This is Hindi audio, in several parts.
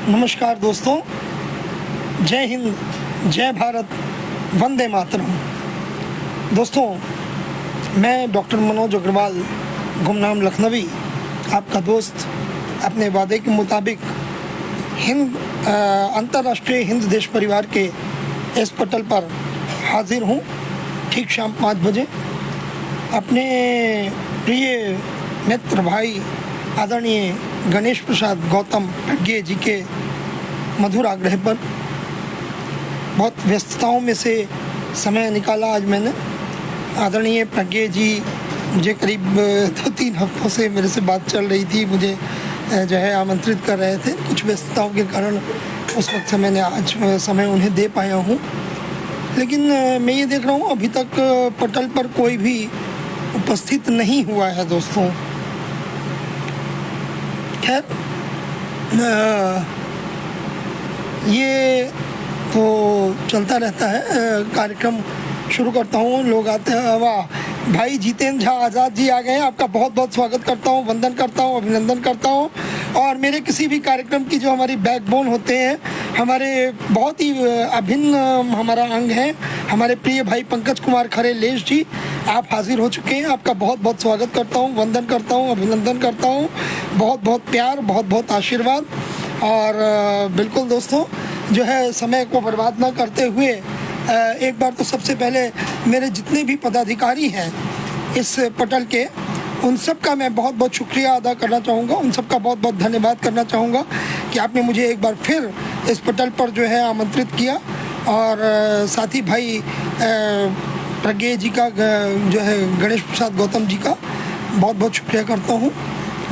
नमस्कार दोस्तों, जय हिंद, जय भारत, वंदे मातरम। दोस्तों, मैं डॉक्टर मनोज अग्रवाल, गुमनाम लखनवी, आपका दोस्त, अपने वादे के मुताबिक अंतर्राष्ट्रीय हिंद देश परिवार के इस पटल पर हाजिर हूँ ठीक शाम 5 बजे अपने प्रिय मित्र भाई आदरणीय गणेश प्रसाद गौतम प्रज्ञे जी के मधुर आग्रह पर। बहुत व्यस्तताओं में से समय निकाला आज मैंने। आदरणीय प्रज्ञे जी मुझे करीब 2-3 हफ्तों से मेरे से बात चल रही थी, मुझे जो है आमंत्रित कर रहे थे। कुछ व्यस्तताओं के कारण उस वक्त से मैंने आज समय उन्हें दे पाया हूँ, लेकिन मैं ये देख रहा हूँ अभी तक पटल पर कोई भी उपस्थित नहीं हुआ है दोस्तों। खैर, ये तो चलता रहता है। कार्यक्रम शुरू करता हूँ, लोग आते हैं। वाह, भाई जितेंद्र झा आज़ाद जी आ गए हैं। आपका बहुत बहुत स्वागत करता हूँ, वंदन करता हूँ, अभिनंदन करता हूँ। और मेरे किसी भी कार्यक्रम की जो हमारी बैकबोन होते हैं, हमारे बहुत ही अभिन्न हमारा अंग है, हमारे प्रिय भाई पंकज कुमार खरे लेश जी, आप हाजिर हो चुके हैं। आपका बहुत बहुत स्वागत करता हूँ, वंदन करता हूँ, अभिनंदन करता हूँ। बहुत बहुत प्यार, बहुत बहुत आशीर्वाद। और बिल्कुल दोस्तों, जो है समय को बर्बाद ना करते हुए एक बार तो सबसे पहले मेरे जितने भी पदाधिकारी हैं इस पटल के, उन सब का मैं बहुत बहुत शुक्रिया अदा करना चाहूँगा। उन सब का बहुत बहुत धन्यवाद करना चाहूँगा कि आपने मुझे एक बार फिर इस पटल पर जो है आमंत्रित किया। और साथ ही भाई प्रज्ञे जी का, जो है गणेश प्रसाद गौतम जी का बहुत बहुत शुक्रिया करता हूँ।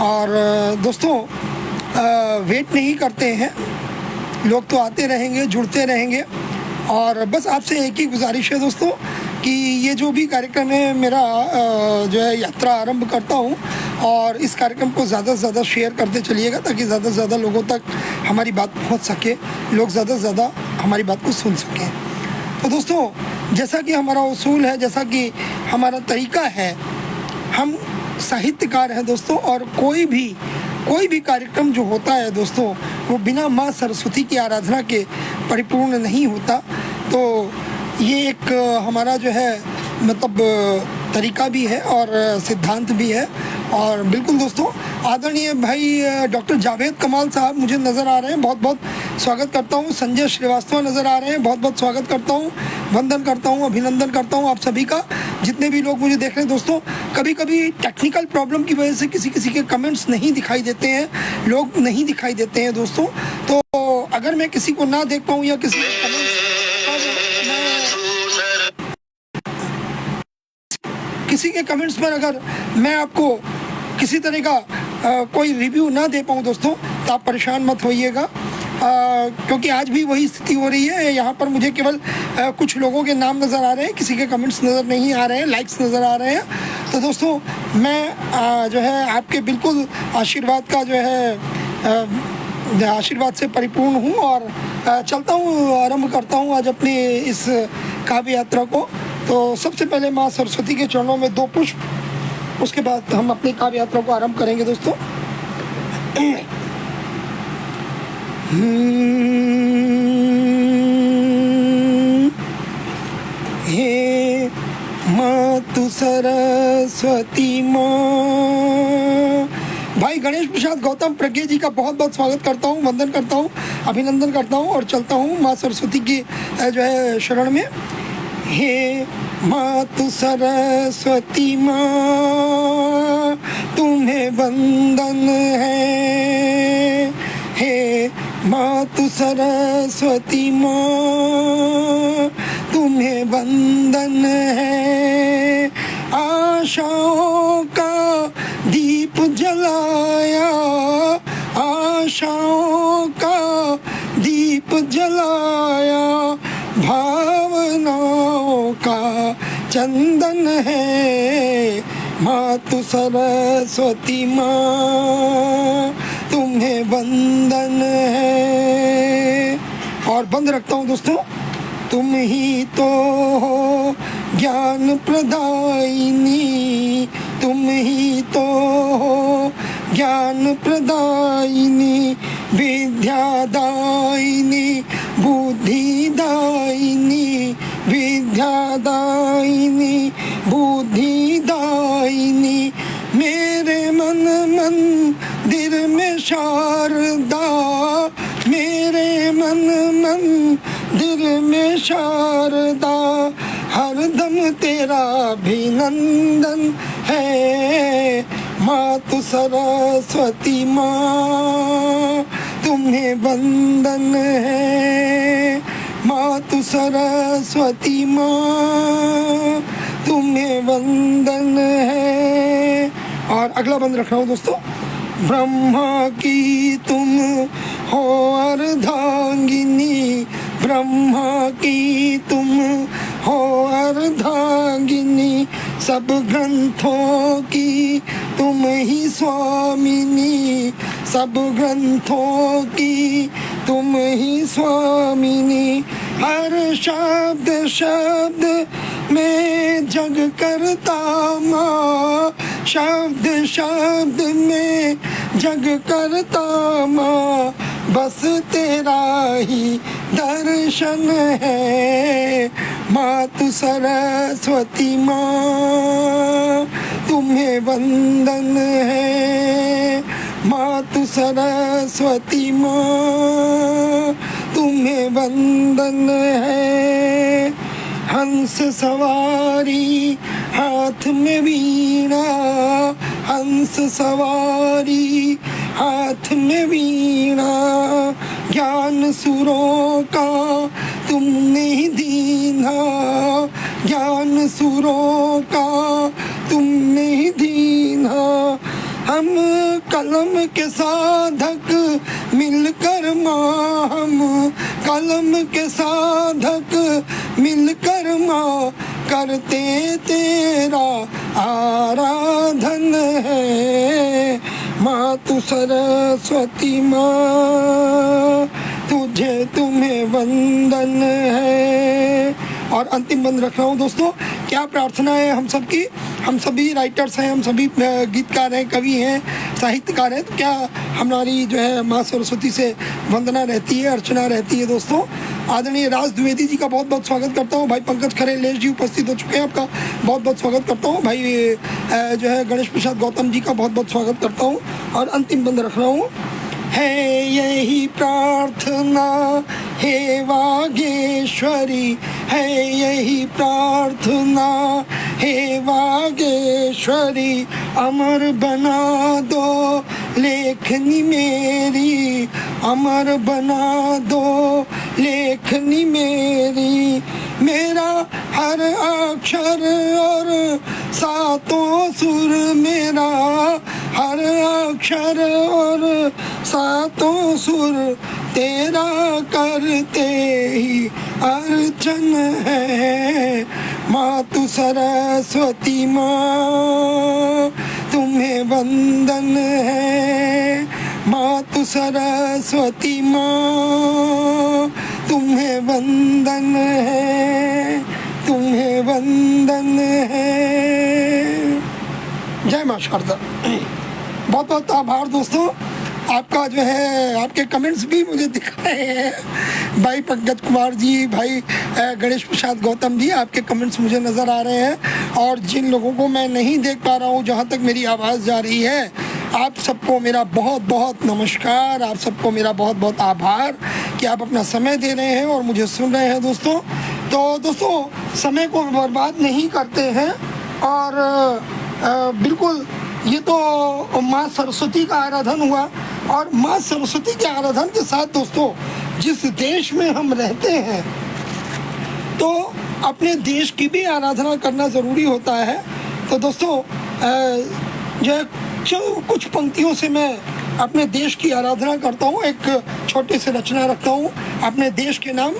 और दोस्तों, वेट नहीं करते हैं, लोग तो आते रहेंगे, जुड़ते रहेंगे। और बस आपसे एक ही गुजारिश है दोस्तों कि ये जो भी कार्यक्रम है मेरा, जो है यात्रा आरंभ करता हूँ, और इस कार्यक्रम को ज़्यादा से ज़्यादा शेयर करते चलिएगा ताकि ज़्यादा से ज़्यादा लोगों तक हमारी बात पहुँच सके, लोग ज़्यादा से ज़्यादा हमारी बात को सुन सकें। तो दोस्तों, जैसा कि हमारा उसूल है, जैसा कि हमारा तरीका है, हम साहित्यकार हैं दोस्तों। और कोई भी कार्यक्रम जो होता है दोस्तों, वो बिना माँ सरस्वती की आराधना के परिपूर्ण नहीं होता। तो ये एक हमारा जो है मतलब तरीका भी है और सिद्धांत भी है। और बिल्कुल दोस्तों, आदरणीय भाई डॉक्टर जावेद कमाल साहब मुझे नज़र आ रहे हैं, बहुत बहुत स्वागत करता हूँ। संजय श्रीवास्तव नज़र आ रहे हैं, बहुत बहुत स्वागत करता हूँ, वंदन करता हूँ, अभिनंदन करता हूँ आप सभी का। जितने भी लोग मुझे देख रहे हैं दोस्तों, कभी कभी टेक्निकल प्रॉब्लम की वजह से किसी के कमेंट्स नहीं दिखाई देते हैं, लोग नहीं दिखाई देते हैं दोस्तों। तो अगर मैं किसी को ना देख पाऊँ या किसी के कमेंट्स पर अगर मैं आपको किसी तरह का कोई रिव्यू ना दे पाऊँ दोस्तों, तो आप परेशान मत होइएगा, क्योंकि आज भी वही स्थिति हो रही है। यहाँ पर मुझे केवल कुछ लोगों के नाम नज़र आ रहे हैं, किसी के कमेंट्स नज़र नहीं आ रहे हैं, लाइक्स नज़र आ रहे हैं। तो दोस्तों, मैं जो है आपके बिल्कुल आशीर्वाद का जो है आशीर्वाद से परिपूर्ण हूँ। और चलता हूँ, आरंभ करता हूँ आज अपनी इस काव्य यात्रा को। तो सबसे पहले माँ सरस्वती के चरणों में 2 पुष्प, उसके बाद हम अपनी काव्य यात्रा को आरंभ करेंगे दोस्तों। हे मातु सरस्वती माँ। भाई गणेश प्रसाद गौतम प्रज्ञे जी का बहुत बहुत स्वागत करता हूँ, वंदन करता हूँ, अभिनंदन करता हूँ। और चलता हूँ माँ सरस्वती की जो है शरण में। हे मातु सरस्वती माँ, तुम्हें वंदन है। हे मातु सरस्वती माँ, तुम्हें वंदन है। आशाओं का दीप जलाया, आशाओं का दीप जलाया, भावनाओं का चंदन है। मातु सरस्वती माँ, तुम्हें वंदन है। और बंद रखता हूँ दोस्तों। तुम ही तो हो ज्ञान प्रदायिनी, तुम ही तो हो ज्ञान प्रदायिनी विद्यादायिनी बुद्धिदायिनी विद्यादायिनी बुद्धिदायिनी मेरे मन मंदिर में शारदा मेरे मन मंदिर में शारदा हरदम तेरा अभिनंदन है मातु सरस्वती माँ तुम्हें वंदन है मातु सरस्वती माँ तुम्हें वंदन है। और अगला बंद रख रहा हूँ दोस्तों। ब्रह्मा की तुम हो अर्धांगिनी ब्रह्मा की तुम हो अर्धांगिनी सब ग्रंथों की तुम ही स्वामिनी सब ग्रंथों की तुम ही स्वामिनी हर शब्द शब्द में जग करता माँ शब्द शब्द में जग करता माँ बस तेरा ही दर्शन है मातु सरस्वती माँ तुम्हें वंदन है मातु सरस्वती माँ तुम्हें वंदन है। हंस सवारी हाथ में वीणा हंस सवारी हाथ में वीणा ज्ञान सुरों का तुमने ही दीना ज्ञान सुरों का तुमने ही दीना हम कलम के साधक मिलकर माँ हम कलम के साधक मिलकर माँ करते तेरा आराधन है मातु सरस्वती माँ तुझे तुम्हें वंदन है। और अंतिम बंद रख रहा हूँ दोस्तों। क्या प्रार्थना है हम सब की हम सभी राइटर्स हैं हम सभी गीतकार हैं कवि हैं साहित्यकार हैं तो क्या हमारी जो है माँ सरस्वती से वंदना रहती है अर्चना रहती है दोस्तों। आदरणीय राज द्विवेदी जी का बहुत बहुत स्वागत करता हूँ। भाई पंकज खरे लेश जी उपस्थित हो चुके हैं आपका बहुत बहुत स्वागत करता हूँ। भाई जो है गणेश प्रसाद गौतम जी का बहुत बहुत स्वागत करता हूँ। और अंतिम बंद रख रहा हूँ। है यही प्रार्थना हे वागेश्वरी है यही प्रार्थना हे वागेश्वरी अमर बना दो लेखनी मेरी अमर बना दो लेखनी मेरी मेरा हर अक्षर और सातों सुर मेरा हर अक्षर और सातों सुर तेरा करते ही अर्चन है मातु सरस्वती माँ तुम्हें वंदन है मातु सरस्वती माँ तुम्हें वंदन है तुम्हें वंदन है। जय माँ शारदा। बहुत बहुत आभार दोस्तों आपका जो है आपके कमेंट्स भी मुझे दिख रहे हैं। भाई पंकज कुमार जी भाई गणेश प्रसाद गौतम जी आपके कमेंट्स मुझे नज़र आ रहे हैं। और जिन लोगों को मैं नहीं देख पा रहा हूँ जहाँ तक मेरी आवाज़ जा रही है आप सबको मेरा बहुत बहुत नमस्कार आप सबको मेरा बहुत बहुत आभार कि आप अपना समय दे रहे हैं और मुझे सुन रहे हैं दोस्तों। तो दोस्तों समय को बर्बाद नहीं करते हैं और बिल्कुल ये तो माँ सरस्वती का आराधन हुआ और माँ सरस्वती के आराधन के साथ दोस्तों जिस देश में हम रहते हैं तो अपने देश की भी आराधना करना ज़रूरी होता है। तो दोस्तों जो कुछ पंक्तियों से मैं अपने देश की आराधना करता हूँ एक छोटी सी रचना रखता हूँ अपने देश के नाम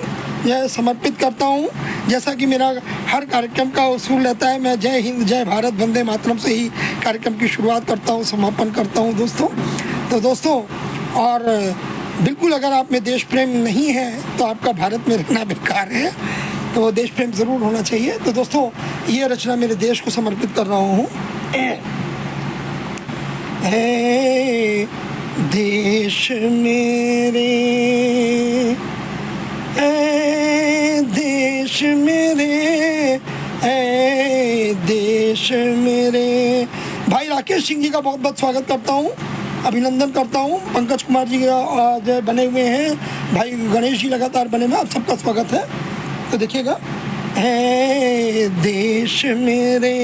यह समर्पित करता हूँ। जैसा कि मेरा हर कार्यक्रम का उसूल रहता है मैं जय हिंद जय भारत वंदे मातरम से ही कार्यक्रम की शुरुआत करता हूँ समापन करता हूँ दोस्तों। तो दोस्तों और बिल्कुल अगर आप में देश प्रेम नहीं है तो आपका भारत में रहना बेकार है तो देश प्रेम ज़रूर होना चाहिए। तो दोस्तों ये रचना मेरे देश को समर्पित कर रहा हूँ। है देश मेरे, ऐ देश मेरे, ऐ देश मेरे। भाई राकेश सिंह जी का बहुत बहुत स्वागत करता हूँ, अभिनंदन करता हूँ। पंकज कुमार जी आज बने हुए हैं, भाई गणेश जी लगातार बने हुए, आप सबका स्वागत है। तो देखिएगा, ऐ देश मेरे,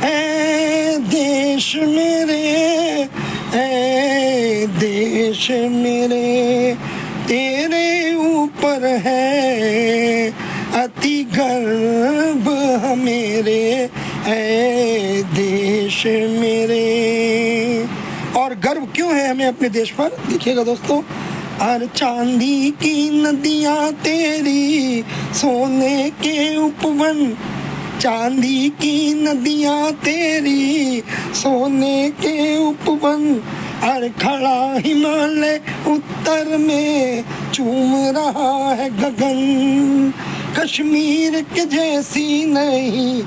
ऐ देश मेरे, ऐ देश मेरे, तेरे ऊपर है अति गर्व मेरे, ऐ देश मेरे। और गर्व क्यों है हमें अपने देश पर, देखिएगा दोस्तों। और चांदी की नदियाँ तेरी, सोने के उपवन, चांदी की नदियाँ तेरी, सोने के उपवन। और खड़ा हिमालय उत्तर में चूम रहा है गगन, कश्मीर के जैसी नहीं,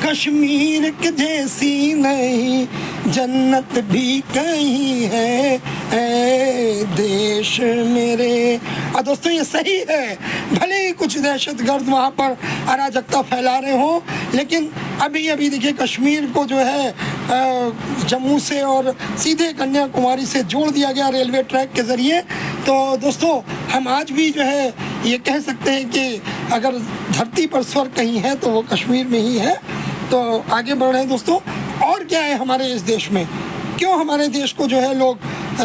कश्मीर के जैसी नहीं, जन्नत भी कहीं है, ऐ देश मेरे। और दोस्तों ये सही है, भले ही कुछ दहशतगर्द वहाँ पर अराजकता फैला रहे हों, लेकिन अभी अभी देखिए कश्मीर को जो है जम्मू से और सीधे कन्याकुमारी से जोड़ दिया गया रेलवे ट्रैक के ज़रिए। तो दोस्तों हम आज भी जो है ये कह सकते हैं कि अगर धरती पर स्वर्ग कहीं है तो वो कश्मीर में ही है। तो आगे बढ़ रहे हैं दोस्तों। और क्या है हमारे इस देश में, क्यों हमारे देश को जो है लोग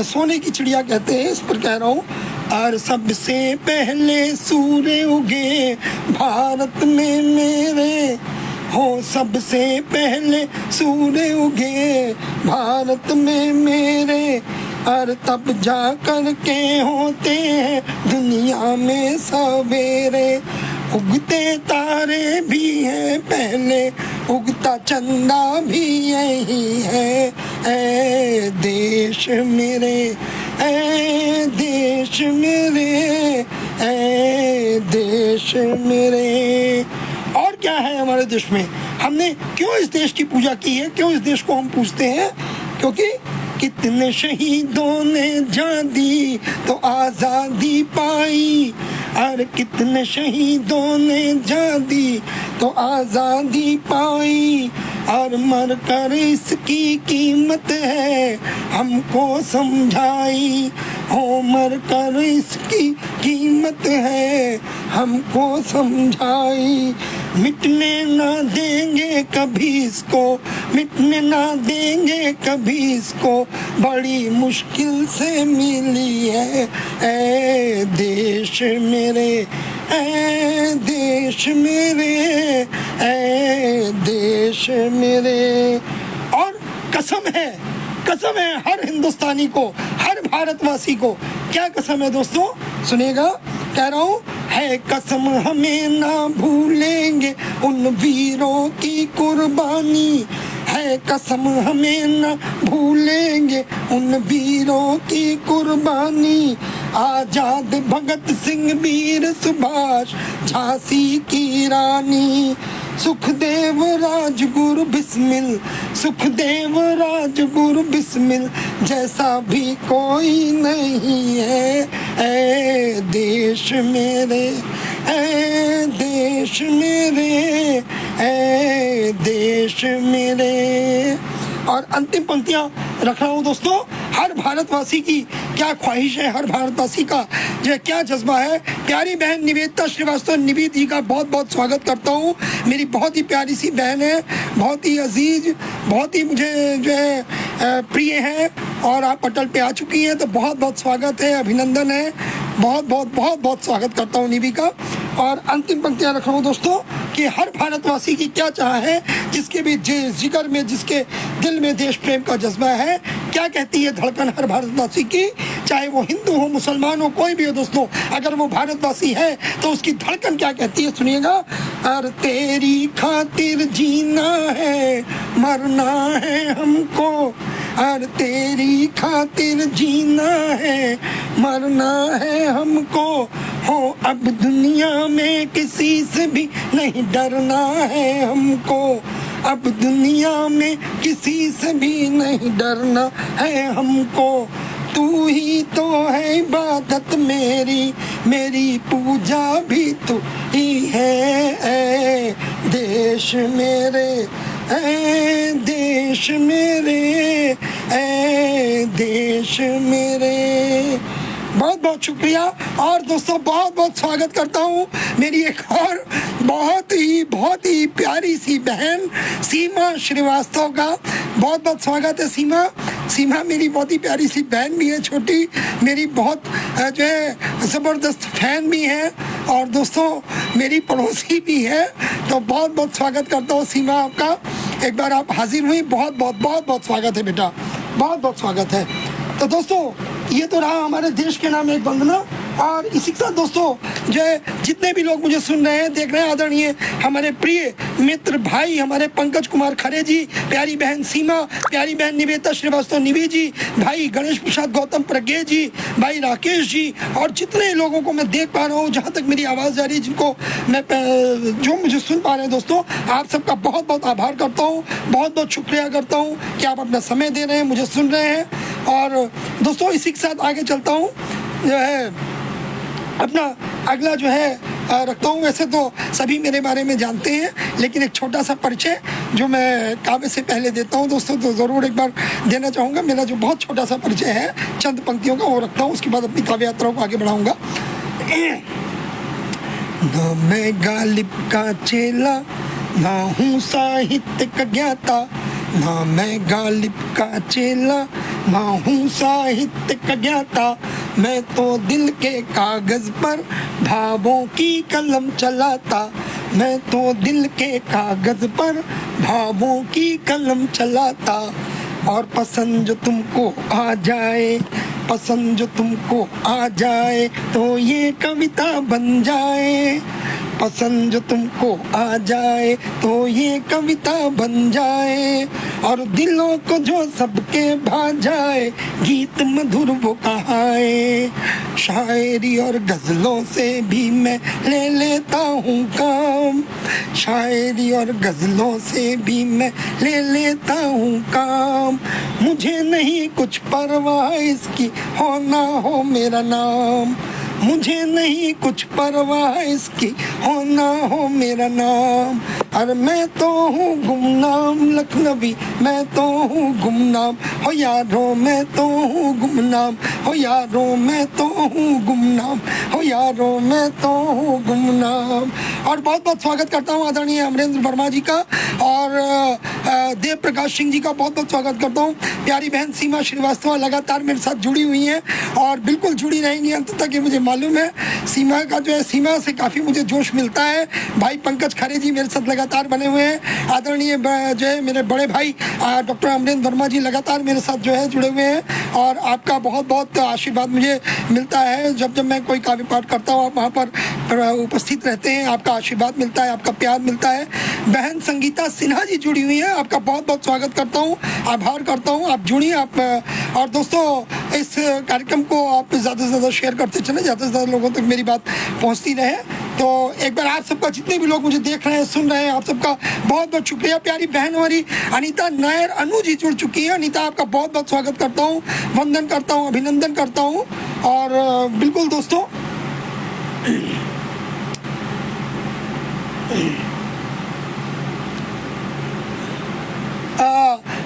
सोने की चिड़िया कहते हैं, इस पर कह रहा हूँ। और सबसे पहले सूर्य उगे भारत में मेरे, हो सबसे पहले सूर्य उगे भारत में मेरे, और तब जा कर के होते हैं दुनिया में सवेरे। उगते तारे भी हैं पहले, उगता चंदा भी यही है, ऐ देश मेरे, ऐ देश मेरे, ऐ देश मेरे। और क्या है हमारे देश में, हमने क्यों इस देश की पूजा की है, क्यों इस देश को हम पूजते हैं? क्योंकि कितने शहीदों ने जान दी तो आज़ादी पाई, और कितने शहीदों ने जान दी तो आज़ादी पाई, और मर कर इसकी कीमत है हमको समझाई, हो मर कर इसकी कीमत है हमको समझाई। मिटने ना देंगे कभी इसको, मिटने ना देंगे कभी इसको, बड़ी मुश्किल से मिली है, ऐ देश मेरे, ऐ देश मेरे, ऐ देश मेरे। और कसम है, कसम है हर हिंदुस्तानी को, हर भारतवासी को। क्या कसम है दोस्तों, सुनिएगा, कह रहा हूँ, है कसम हमें ना भूलेंगे उन वीरों की कुर्बानी, है कसम हमें न भूलेंगे उन वीरों की कुर्बानी। आजाद भगत सिंह, वीर सुभाष, झांसी की रानी, सुखदेव राजगुरु बिस्मिल, सुखदेव राजगुरु बिस्मिल, जैसा भी कोई नहीं है, ऐ देश मेरे, ऐ देश मेरे, ऐ देश मेरे। और अंतिम पंक्तियां रख रहा हूँ दोस्तों, हर भारतवासी की क्या ख्वाहिश है, हर भारतवासी का जो क्या जज्बा है। प्यारी बहन निवेदिता श्रीवास्तव, निवेद जी का बहुत बहुत स्वागत करता हूँ। मेरी बहुत ही प्यारी सी बहन है, बहुत ही अजीज, बहुत ही मुझे जो है प्रिय है, और आप पटल पे आ चुकी हैं, तो बहुत बहुत स्वागत है, अभिनंदन है, बहुत बहुत बहुत बहुत स्वागत करता हूँ निवी का। और अंतिम पंक्तियाँ रख रहा हूँ दोस्तों कि हर भारतवासी की क्या चाह है, जिसके भी जिगर में, जिसके दिल में देश प्रेम का जज्बा है, क्या कहती है धड़कन हर भारतवासी की, चाहे वो हिंदू हो, मुसलमान हो, कोई भी हो दोस्तों, अगर वो भारतवासी है तो उसकी धड़कन क्या कहती है, सुनिएगा। और तेरी खातिर जीना है, मरना है हमको, और तेरी खातिर जीना है, मरना है हमको, हो अब दुनिया में किसी से भी नहीं डरना है हमको, अब दुनिया में किसी से भी नहीं डरना है हमको, तू ही तो है इबादत मेरी, मेरी पूजा भी तू ही है। ऐ देश मेरे, ऐ देश मेरे, ऐ देश मेरे। बहुत बहुत शुक्रिया। और दोस्तों बहुत बहुत स्वागत करता हूँ मेरी एक और बहुत ही प्यारी सी बहन सीमा श्रीवास्तव का। बहुत बहुत स्वागत है सीमा। सीमा मेरी बहुत ही प्यारी सी बहन भी है, छोटी, मेरी बहुत जो है ज़बरदस्त फैन भी है और दोस्तों मेरी पड़ोसी भी है। तो बहुत बहुत स्वागत करता हूँ सीमा आपका। एक बार आप हाजिर हुई, बहुत बहुत स्वागत है बेटा, बहुत बहुत स्वागत है। तो दोस्तों ये तो रहा हमारे देश के नाम एक वंदना। और इसी के साथ दोस्तों जो है जितने भी लोग मुझे सुन रहे हैं, देख रहे हैं, आदरणीय हमारे प्रिय मित्र भाई हमारे पंकज कुमार खरे जी, प्यारी बहन सीमा, प्यारी बहन निवेता श्रीवास्तव निवि जी, भाई गणेश प्रसाद गौतम प्रज्ञे जी, भाई राकेश जी, और जितने लोगों को मैं देख पा रहा हूँ, जहाँ तक मेरी आवाज़ जा रही है, जिनको मैं जो मुझे सुन पा रहे हैं दोस्तों, आप सबका बहुत बहुत आभार करता हूँ, बहुत बहुत शुक्रिया करता हूँ कि आप अपना समय दे रहे हैं, मुझे सुन रहे हैं। और दोस्तों इसी के साथ आगे चलता हूँ, जो है अपना अगला जो है रखता हूँ। वैसे तो सभी मेरे बारे में जानते हैं, लेकिन एक छोटा सा परिचय जो मैं काव्य से पहले देता हूँ दोस्तों, तो ज़रूर एक बार देना चाहूँगा। मेरा जो बहुत छोटा सा परिचय है चंद पंक्तियों का, वो रखता हूँ, उसके बाद अपनी काव्य यात्रा को आगे बढ़ाऊँगा। ना मैं गालिब का चेला, ना हूँ साहित्य का ज्ञाता, ना मैं गालिब का चेला, ना हूँ साहित्य का ज्ञाता, मैं तो दिल के कागज़ पर भावों की कलम चलाता, मैं तो दिल के कागज़ पर भावों की कलम चलाता। और पसंद जो तुमको आ जाए, पसंद जो तुमको आ जाए, तो ये कविता बन जाए, पसंद जो तुमको आ जाए, तो ये कविता बन जाए। और दिलों को जो सबके भा जाए, गीत मधुर वो कहाए। शायरी और गज़लों से भी मैं ले लेता हूँ काम, शायरी और गज़लों से भी मैं ले लेता हूँ काम। मुझे नहीं कुछ परवाह इसकी, हो ना हो मेरा नाम, मुझे नहीं कुछ परवाह इसकी, हो ना हो मेरा नाम। और मैं तो हूँ गुमनाम लखनवी, मैं तो हूँ गुमनाम, हो यारों मैं तो हूँ गुमनाम, हो यारों मैं तो हूँ गुमनाम, हो यारों मैं तो हूँ गुमनाम। और बहुत बहुत स्वागत करता हूँ आदरणीय अमरेंद्र वर्मा जी का और देव प्रकाश सिंह जी का बहुत बहुत स्वागत करता हूँ। प्यारी बहन सीमा श्रीवास्तव लगातार मेरे साथ जुड़ी हुई हैं और बिल्कुल जुड़ी रहेंगी अंत तक, ये मुझे मालूम है। सीमा का जो है, सीमा से काफ़ी मुझे जोश मिलता है। भाई पंकज खरे जी मेरे साथ लगातार बने हुए हैं। आदरणीय जो है मेरे बड़े भाई डॉक्टर अमरेंद्र वर्मा जी लगातार मेरे साथ जो है जुड़े हुए हैं और आपका बहुत बहुत आशीर्वाद मुझे मिलता है। जब जब मैं कोई काव्य पाठ करता हूँ आप वहाँ पर उपस्थित रहते हैं, आपका आशीर्वाद मिलता है, आपका प्यार मिलता है। बहन संगीता सिन्हा जी जुड़ी हुई है, आपका बहुत बहुत स्वागत करता हूँ, आभार करता हूँ, आप जुड़िए आप। और दोस्तों इस कार्यक्रम को आप ज़्यादा से ज़्यादा शेयर करते चले, ज़्यादा से ज़्यादा लोगों तक मेरी बात पहुँचती रहे। तो एक बार आप सबका, जितने भी लोग मुझे देख रहे हैं सुन रहे हैं, आप सबका बहुत बहुत शुक्रिया। प्यारी बहन हमारी अनीता नायर अनु जी जुड़ चुकी है। अनीता आपका बहुत बहुत स्वागत करता हूँ, वंदन करता हूँ, अभिनंदन करता हूँ। और बिल्कुल दोस्तों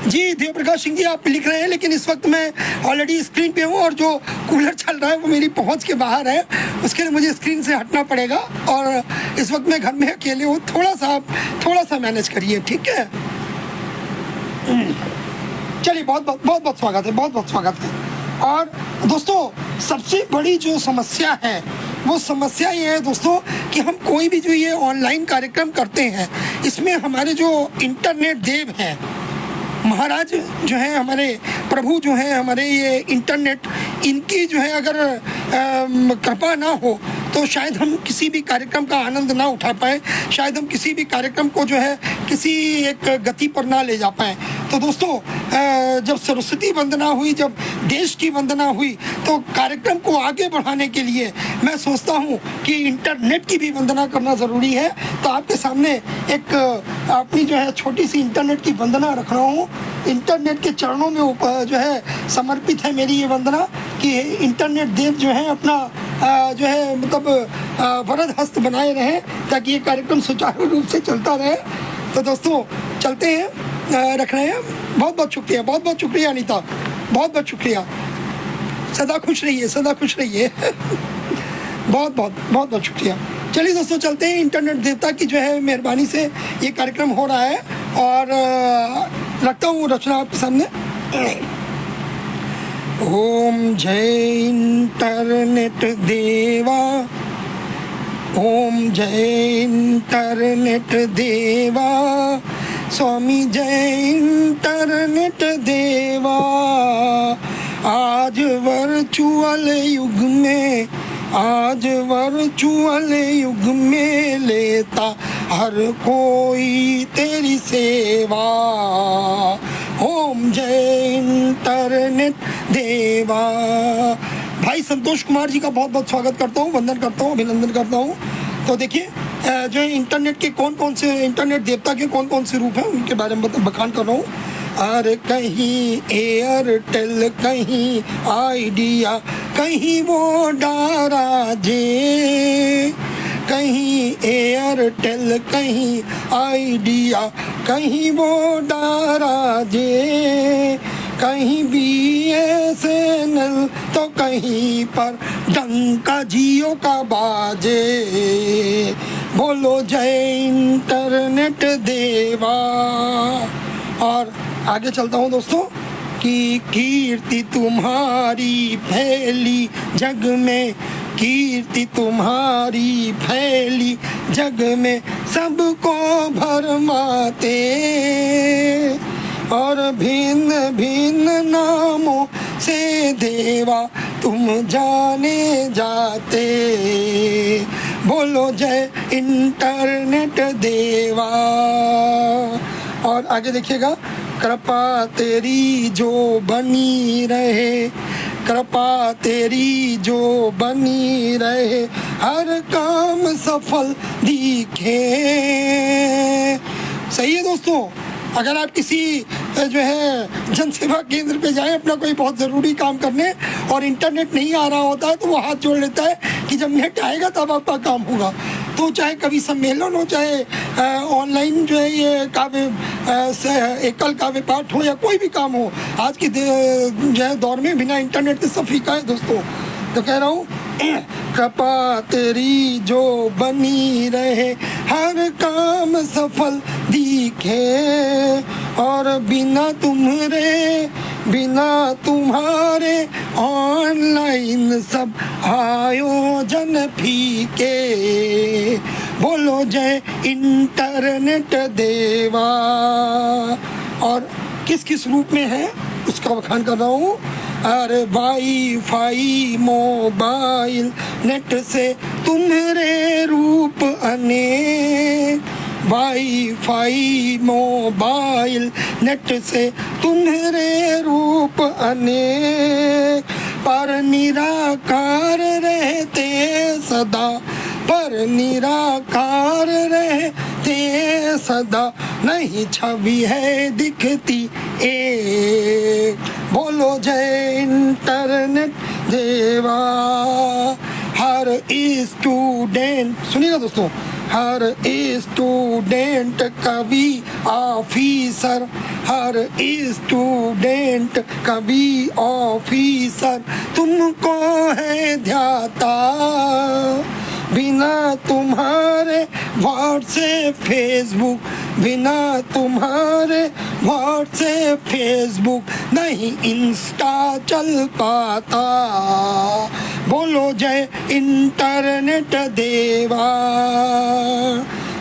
जी देव प्रकाश सिंह जी आप लिख रहे हैं, लेकिन इस वक्त मैं ऑलरेडी स्क्रीन पे हूँ और जो कूलर चल रहा है वो मेरी पहुँच के बाहर है, उसके लिए मुझे स्क्रीन से हटना पड़ेगा। और इस वक्त मैं घर में अकेले हूँ, थोड़ा सा मैनेज करिए, ठीक है। चलिए बहुत बहुत स्वागत है, बहुत बहुत स्वागत है। और दोस्तों सबसे बड़ी जो समस्या है वो समस्या ये है दोस्तों कि हम कोई भी जो ये ऑनलाइन कार्यक्रम करते हैं, इसमें हमारे जो इंटरनेट देव हैं, महाराज जो है हमारे प्रभु जो है हमारे, ये इंटरनेट, इनकी जो है अगर कृपा ना हो तो शायद हम किसी भी कार्यक्रम का आनंद ना उठा पाए, शायद हम किसी भी कार्यक्रम को जो है किसी एक गति पर ना ले जा पाए। तो दोस्तों, जब सरस्वती वंदना हुई, जब देश की वंदना हुई, तो कार्यक्रम को आगे बढ़ाने के लिए मैं सोचता हूँ कि इंटरनेट की भी वंदना करना ज़रूरी है। तो आपके सामने एक अपनी जो है छोटी सी इंटरनेट की वंदना रख रहा हूँ। इंटरनेट के चरणों में जो है समर्पित है मेरी ये वंदना कि इंटरनेट देव जो है अपना जो है मतलब वरद हस्त बनाए रहें ताकि ये कार्यक्रम सुचारू रूप से चलता रहे। तो दोस्तों चलते हैं, रख रहे हैं। बहुत बहुत शुक्रिया, बहुत बहुत शुक्रिया अनीता, बहुत बहुत शुक्रिया। सदा खुश रहिए, सदा खुश रहिए। बहुत बहुत बहुत बहुत शुक्रिया। चलिए दोस्तों चलते हैं। इंटरनेट देवता की जो है मेहरबानी से ये कार्यक्रम हो रहा है और रखता हूँ रचना आपके सामने। ओम जय इंटरनेट देवा, ओम जय इंटरनेट देवा, स्वामी जय इंटरनेट देवा। आज वर्चुअल युग में, आज वर्चुअल युग में लेता हर कोई तेरी सेवा। ओम जय इंटरनेट देवा। भाई संतोष कुमार जी का बहुत बहुत स्वागत करता हूँ, वंदन करता हूँ, अभिनंदन करता हूँ। तो देखिए जो इंटरनेट के कौन कौन से, इंटरनेट देवता के कौन कौन से रूप हैं उनके बारे में बखान कर रहा हूँ। अरे कहीं एयरटेल, कहीं आइडिया, कहीं वोडारा जे, कहीं एयरटेल, कहीं आइडिया, कहीं वोडारा जे, कहीं BSNL तो कहीं पर डंका जियो का बाजे। बोलो जय इंटरनेट देवा। और आगे चलता हूँ दोस्तों कि कीर्ति तुम्हारी फैली जग में, कीर्ति तुम्हारी फैली जग में, सबको भरमाते और भिन्न भिन्न नामों से देवा तुम जाने जाते। बोलो जय इंटरनेट देवा। और आगे देखिएगा, कृपा तेरी जो बनी रहे, कृपा तेरी जो बनी रहे, हर काम सफल दिखे। सही है दोस्तों। अगर आप किसी जो है जनसेवा केंद्र पे जाएं अपना कोई बहुत ज़रूरी काम करने और इंटरनेट नहीं आ रहा होता है तो वो हाथ जोड़ लेता है कि जब नेट आएगा तब आपका काम होगा। तो चाहे कभी सम्मेलन हो, चाहे ऑनलाइन जो है ये काव्य एकल काव्य पाठ हो या कोई भी काम हो, आज के जो है दौर में बिना इंटरनेट के सब फीका है दोस्तों। तो कह रहा हूँ कृपा तेरी जो बनी रहे, हर काम सफल दिखे और बिना तुम्हारे, बिना तुम्हारे ऑनलाइन सब आयोजन फीके। बोलो जय इंटरनेट देवा। और किस किस रूप में है उसका बखान कर रहा हूँ। अरे वाईफाई मोबाइल नेट से तुम्हारे रूप अनेक, वाईफाई मोबाइल नेट से तुम्हारे रूप अनेक, पर निराकार रहते सदा, पर निराकार रहते सदा, नहीं छवि है दिखती एक। बोलो जय इंटरनेट देवा। हर स्टूडेंट, सुनिएगा दोस्तों, हर स्टूडेंट कवि ऑफिसर, हर स्टूडेंट कवि ऑफिसर तुमको है ध्याता। बिना तुम्हारे व्हाट्सएप फेसबुक, बिना तुम्हारे व्हाट्सएप फेसबुक नहीं इंस्टा चल पाता। बोलो जय इंटरनेट देवा।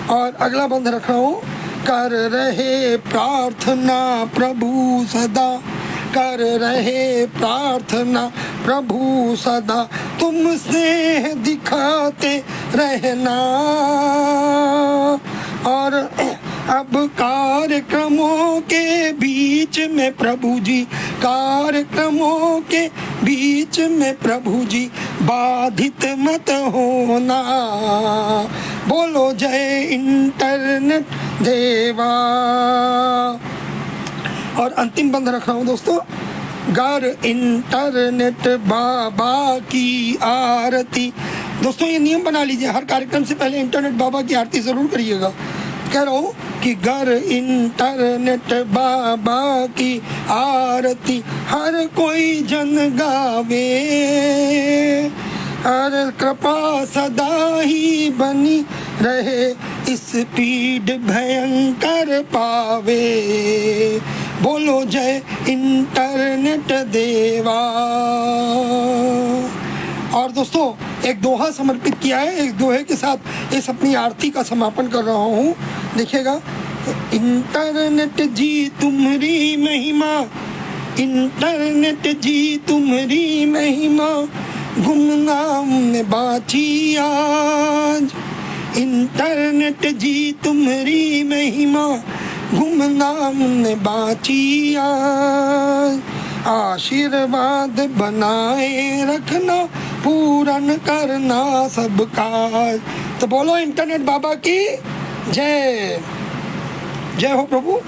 और अगला बंद रख रहा हूँ। कर रहे प्रार्थना प्रभु सदा, कर रहे प्रार्थना प्रभु सदा तुम स्नेह दिखाते रहना। और अब कार्यक्रमों के बीच में प्रभु जी, कार्यक्रमों के बीच में प्रभु जी बाधित मत होना। बोलो जय इंटरनेट देवा। और अंतिम बंद रख रहा हूँ दोस्तों, घर इंटरनेट बाबा की आरती। दोस्तों ये नियम बना लीजिए, हर कार्यक्रम से पहले इंटरनेट बाबा की आरती ज़रूर करिएगा। कह रहा हूँ कि घर इंटरनेट बाबा की आरती हर कोई जन गावे, हर कृपा सदा ही बनी रहे, स्पीड भयंकर पावे। बोलो जय इंटरनेट देवा। और दोस्तों एक दोहा समर्पित किया है, इस दोहे के साथ इस अपनी आरती का समापन कर रहा हूँ। देखिएगा, इंटरनेट जी तुम्हारी महिमा, इंटरनेट जी तुम्हारी महिमा, गुमनाम में बाची आज। इंटरनेट जी तुम्हारी महिमा, गुमनाम में बाची आज। आशीर्वाद बनाए रखना, पूरन करना सब काज। तो बोलो इंटरनेट बाबा की जय। जय हो प्रभु।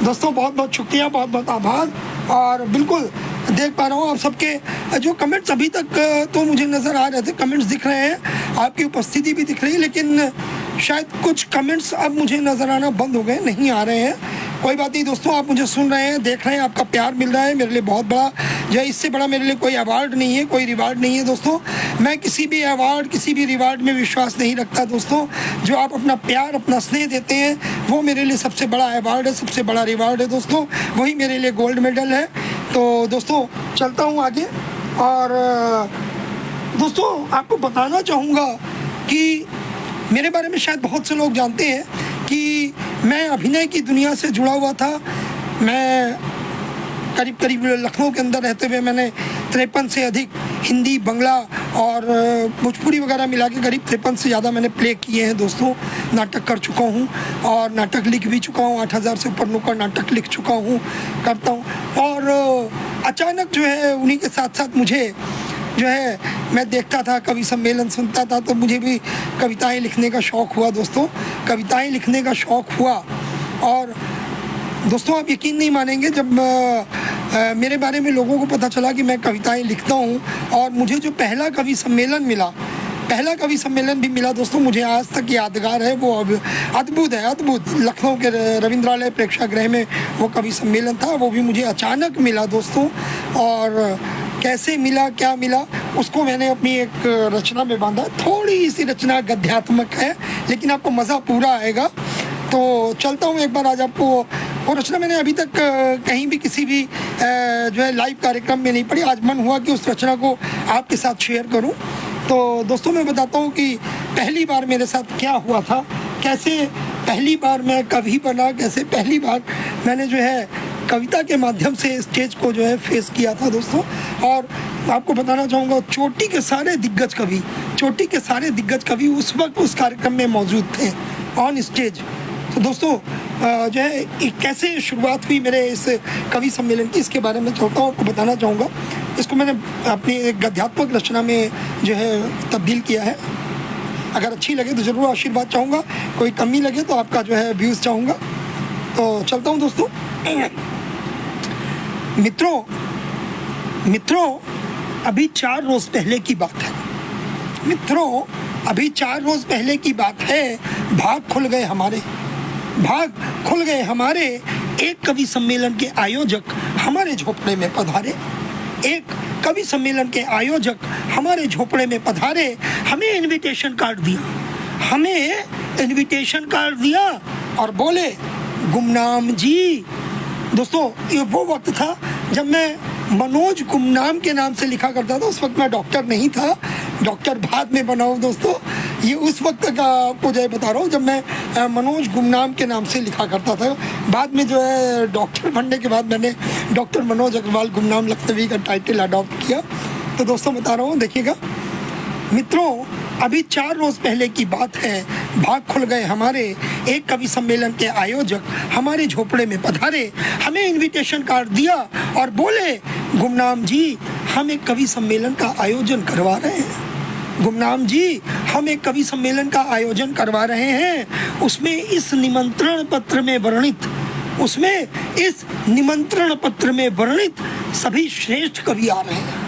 दोस्तों बहुत बहुत शुक्रिया, बहुत बहुत आभार। और बिल्कुल देख पा रहा हूँ आप सबके जो कमेंट्स अभी तक तो मुझे नज़र आ रहे थे, कमेंट्स दिख रहे हैं, आपकी उपस्थिति भी दिख रही है, लेकिन शायद कुछ कमेंट्स अब मुझे नज़र आना बंद हो गए, नहीं आ रहे हैं। कोई बात नहीं दोस्तों, आप मुझे सुन रहे हैं, देख रहे हैं, आपका प्यार मिल रहा है, मेरे लिए बहुत बड़ा जो है। इससे बड़ा मेरे लिए कोई अवार्ड नहीं है, कोई रिवार्ड नहीं है दोस्तों। मैं किसी भी अवार्ड, किसी भी रिवार्ड में विश्वास नहीं रखता दोस्तों। जो आप अपना प्यार, अपना स्नेह देते हैं, वो मेरे लिए सबसे बड़ा अवार्ड है, सबसे बड़ा रिवार्ड है दोस्तों। वही मेरे लिए गोल्ड मेडल है। तो दोस्तों चलता हूँ आगे। और दोस्तों आपको बताना चाहूँगा कि मेरे बारे में शायद बहुत से लोग जानते हैं कि मैं अभिनय की दुनिया से जुड़ा हुआ था। मैं करीब करीब लखनऊ के अंदर रहते हुए मैंने 53 से अधिक हिंदी, बांग्ला और भोजपुरी वगैरह मिला के करीब 53 से ज़्यादा मैंने प्ले किए हैं दोस्तों। नाटक कर चुका हूँ और नाटक लिख भी चुका हूँ। 8000 से ऊपर नुक्कड़ नाटक लिख चुका हूँ, करता हूँ। और अचानक जो है उन्हीं के साथ साथ मुझे जो है, मैं देखता था, कवि सम्मेलन सुनता था, तो मुझे भी कविताएं लिखने का शौक़ हुआ दोस्तों। कविताएं लिखने का शौक़ हुआ। और दोस्तों आप यकीन नहीं मानेंगे, जब मेरे बारे में लोगों को पता चला कि मैं कविताएं लिखता हूं, और मुझे जो पहला कवि सम्मेलन मिला, पहला कवि सम्मेलन भी मिला दोस्तों, मुझे आज तक यादगार है। वो अब अद्भुत है, अद्भुत। लखनऊ के रविंद्रालय प्रेक्षागृह में वो कवि सम्मेलन था, वो भी मुझे अचानक मिला दोस्तों। और कैसे मिला, क्या मिला, उसको मैंने अपनी एक रचना में बांधा। थोड़ी सी रचना गद्यात्मक है, लेकिन आपको मज़ा पूरा आएगा। तो चलता हूँ एक बार, आज आपको वो रचना मैंने अभी तक कहीं भी किसी भी जो है लाइव कार्यक्रम में नहीं पढ़ी। आज मन हुआ कि उस रचना को आपके साथ शेयर करूँ। तो दोस्तों मैं बताता हूँ कि पहली बार मेरे साथ क्या हुआ था, कैसे पहली बार मैं कवि बना, कैसे पहली बार मैंने जो है कविता के माध्यम से स्टेज को जो है फेस किया था दोस्तों। और आपको बताना चाहूँगा, चोटी के सारे दिग्गज कवि, चोटी के सारे दिग्गज कवि उस वक्त उस कार्यक्रम में मौजूद थे ऑन स्टेज। तो दोस्तों जो है कैसे शुरुआत हुई मेरे इस कवि सम्मेलन की, इसके बारे में चाहता हूँ आपको बताना चाहूँगा। इसको मैंने अपनी एक गद्यात्मक रचना में जो है तब्दील किया है। अगर अच्छी लगे तो ज़रूर आशीर्वाद चाहूँगा, कोई कमी लगे तो आपका जो है व्यूज़ चाहूँगा। तो चलता हूँ दोस्तों। मित्रों अभी 4 रोज़ पहले की बात है। मित्रों अभी 4 रोज़ पहले की बात है। भाग खुल गए हमारे। एक कवि सम्मेलन के आयोजक हमारे झोपड़े में पधारे। एक कवि सम्मेलन के आयोजक हमारे झोपड़े में पधारे। हमें इनविटेशन कार्ड दिया और बोले, गुमनाम जी। दोस्तों ये वो वक्त था जब मैं मनोज गुमनाम के नाम से लिखा करता था। उस वक्त मैं डॉक्टर नहीं था, डॉक्टर बाद में बना हूँ दोस्तों। ये उस वक्त का आपको जो है बता रहा हूँ जब मैं मनोज गुमनाम के नाम से लिखा करता था। बाद में जो है डॉक्टर बनने के बाद मैंने डॉक्टर मनोज अग्रवाल गुमनाम लखनवी का टाइटल अडॉप्ट किया। तो दोस्तों बता रहा हूँ, देखिएगा मित्रों, अभी 4 रोज पहले की बात है। भाग खुल गए हमारे, एक कवि सम्मेलन के आयोजक हमारे झोपड़े में पधारे, हमें इनविटेशन कार्ड दिया और बोले, गुमनाम जी हम एक कवि सम्मेलन का आयोजन करवा रहे हैं। गुमनाम जी हम एक कवि सम्मेलन का आयोजन करवा रहे हैं, उसमें इस निमंत्रण पत्र में वर्णित सभी श्रेष्ठ कवि आ रहे हैं।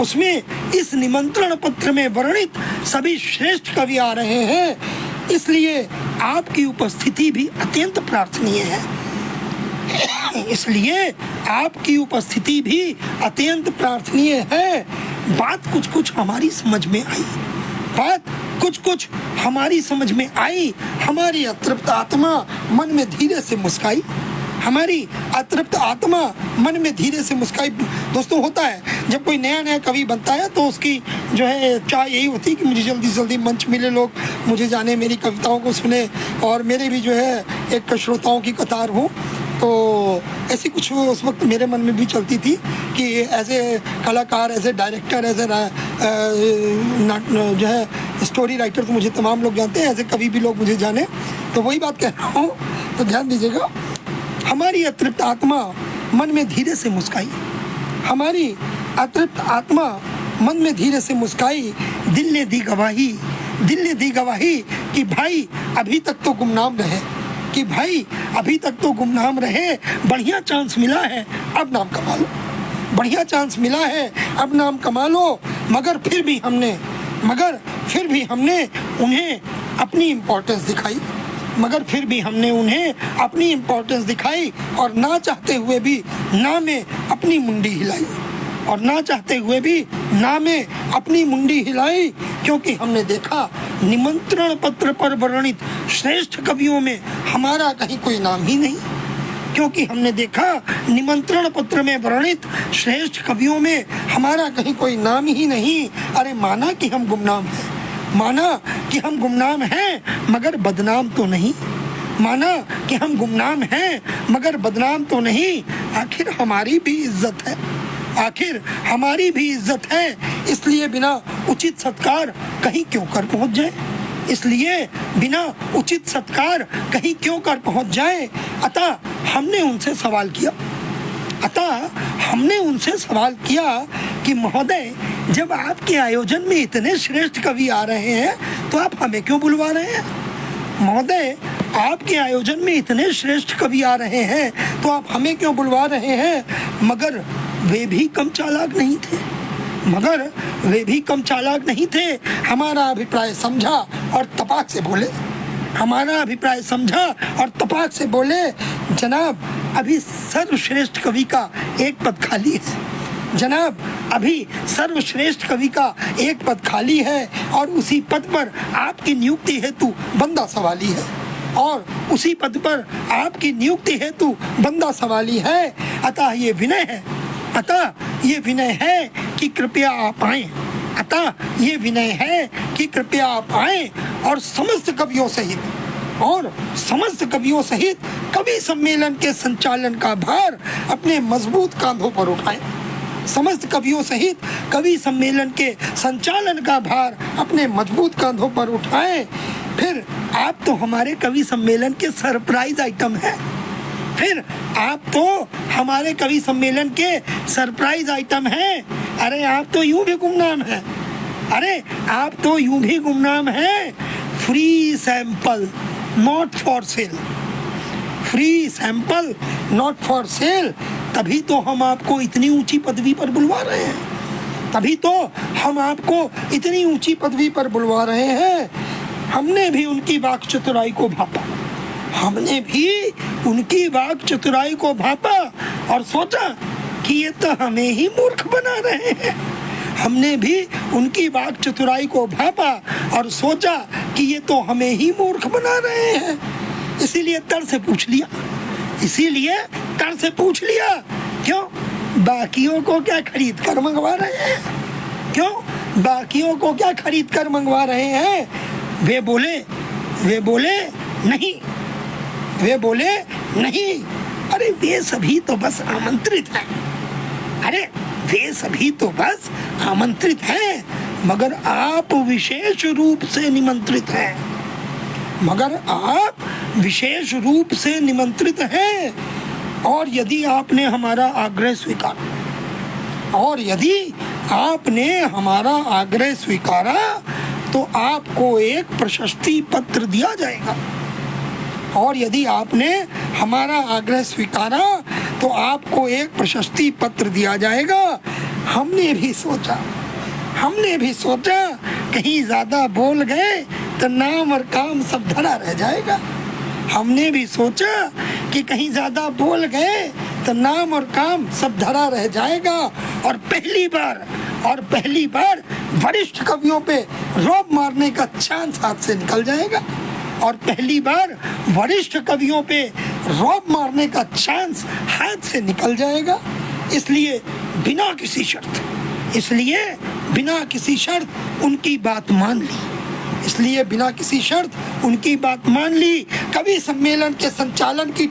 उसमें इस निमंत्रण पत्र में वर्णित सभी श्रेष्ठ कवि आ रहे हैं, इसलिए आपकी उपस्थिति भी अत्यंत प्रार्थनीय है। इसलिए आपकी उपस्थिति भी अत्यंत प्रार्थनीय है। बात कुछ हमारी समझ में आई, हमारी अतृप्त आत्मा मन में धीरे से मुस्काई। दोस्तों होता है जब कोई नया कवि बनता है तो उसकी जो है चाह यही होती है कि मुझे जल्दी से जल्दी मंच मिले, लोग मुझे जाने, मेरी कविताओं को सुने और मेरे भी जो है एक श्रोताओं की कतार हो। तो ऐसी कुछ उस वक्त मेरे मन में भी चलती थी कि एज ए कलाकार, as a director, as a जो है स्टोरी राइटर तो मुझे तमाम लोग जानते हैं, एज ए कवि भी लोग मुझे जाने। तो वही बात कह रहा हूँ, तो ध्यान दीजिएगा। हमारी अतृप्त आत्मा मन में धीरे से मुस्काई, दिल ने दी गवाही कि भाई अभी तक तो गुमनाम रहे, बढ़िया चांस मिला है अब नाम कमा लो। मगर फिर भी हमने उन्हें अपनी इम्पोर्टेंस दिखाई और ना चाहते हुए भी ना में अपनी मुंडी हिलाई, क्योंकि हमने देखा निमंत्रण पत्र पर वर्णित श्रेष्ठ कवियों में हमारा कहीं कोई नाम ही नहीं। अरे माना कि हम गुमनाम हैं मगर बदनाम तो नहीं। आखिर हमारी भी इज्जत है, इसलिए बिना उचित सत्कार कहीं क्यों कर पहुंच जाए। अतः हमने उनसे सवाल किया कि महोदय, जब आपके आयोजन में इतने श्रेष्ठ कवि आ रहे हैं तो आप हमें क्यों बुलवा रहे हैं? मगर वे भी कम चालाक नहीं थे। हमारा अभिप्राय समझा और तपाक से बोले, जनाब अभी सर्वश्रेष्ठ कवि का एक पद खाली है और उसी पद पर आपकी नियुक्ति हेतु बंदा सवाली है। अतः ये विनय है कि कृपया आप आएं और समस्त कवियों सहित कवि सम्मेलन के संचालन का भार अपने मजबूत कांधों पर उठाएं। फिर आप तो हमारे कवि सम्मेलन के सरप्राइज आइटम हैं। अरे आप तो यूं भी गुमनाम हैं। Free sample not for sale. तभी तो हम आपको इतनी ऊंची पदवी पर बुलवा रहे हैं। हमने भी उनकी वाक चतुराई को भापा और सोचा कि ये तो हमें ही मूर्ख बना रहे हैं। इसीलिए तर से पूछ लिया, क्यों? बाकियों को क्या खरीद कर मंगवा रहे हैं? क्यों? बाकियों को क्या खरीद कर मंगवा रहे हैं? वे बोले नहीं, वे बोले नहीं। अरे वे सभी तो बस आमंत्रित हैं, अरे वे सभी तो बस आमंत्रित हैं, मगर आप विशेष रूप से निमंत्रित हैं, मगर आप विशेष रूप से निमंत्रित हैं। और यदि आपने हमारा आग्रह स्वीकारा, और यदि आपने हमारा आग्रह स्वीकारा तो आपको एक प्रशस्ति पत्र दिया जाएगा। और यदि आपने हमारा आग्रह स्वीकारा तो आपको एक प्रशस्ति पत्र दिया जाएगा। हमने भी सोचा कहीं ज़्यादा बोल गए तो नाम और काम सब धरा रह जाएगा। हमने भी सोचा कि कहीं ज़्यादा बोल गए तो नाम और काम सब धरा रह जाएगा। और पहली बार वरिष्ठ कवियों पे रौब मारने का चांस हाथ से निकल जाएगा। और पहली बार वरिष्ठ कवियों पे रौब मारने का चांस हाथ से निकल जाएगा। इसलिए बिना किसी शर्त उनकी बात मान ली। कवि सम्मेलन के संचालन की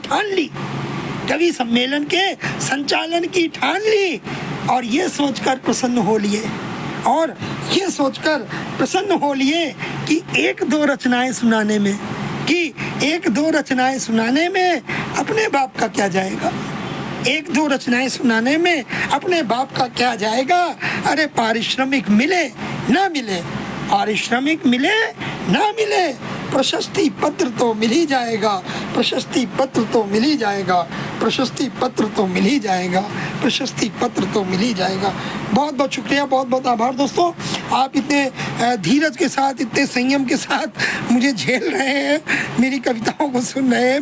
ठान ली। और ये सोचकर प्रसन्न हो लिए कि एक दो रचनाएं सुनाने में अपने बाप का क्या जाएगा। अरे पारिश्रमिक मिले ना मिले, प्रशस्ति पत्र तो मिल ही जाएगा। बहुत बहुत शुक्रिया, बहुत बहुत आभार दोस्तों। आप इतने धीरज के साथ, इतने संयम के साथ मुझे झेल रहे हैं, मेरी कविताओं को सुन रहे हैं,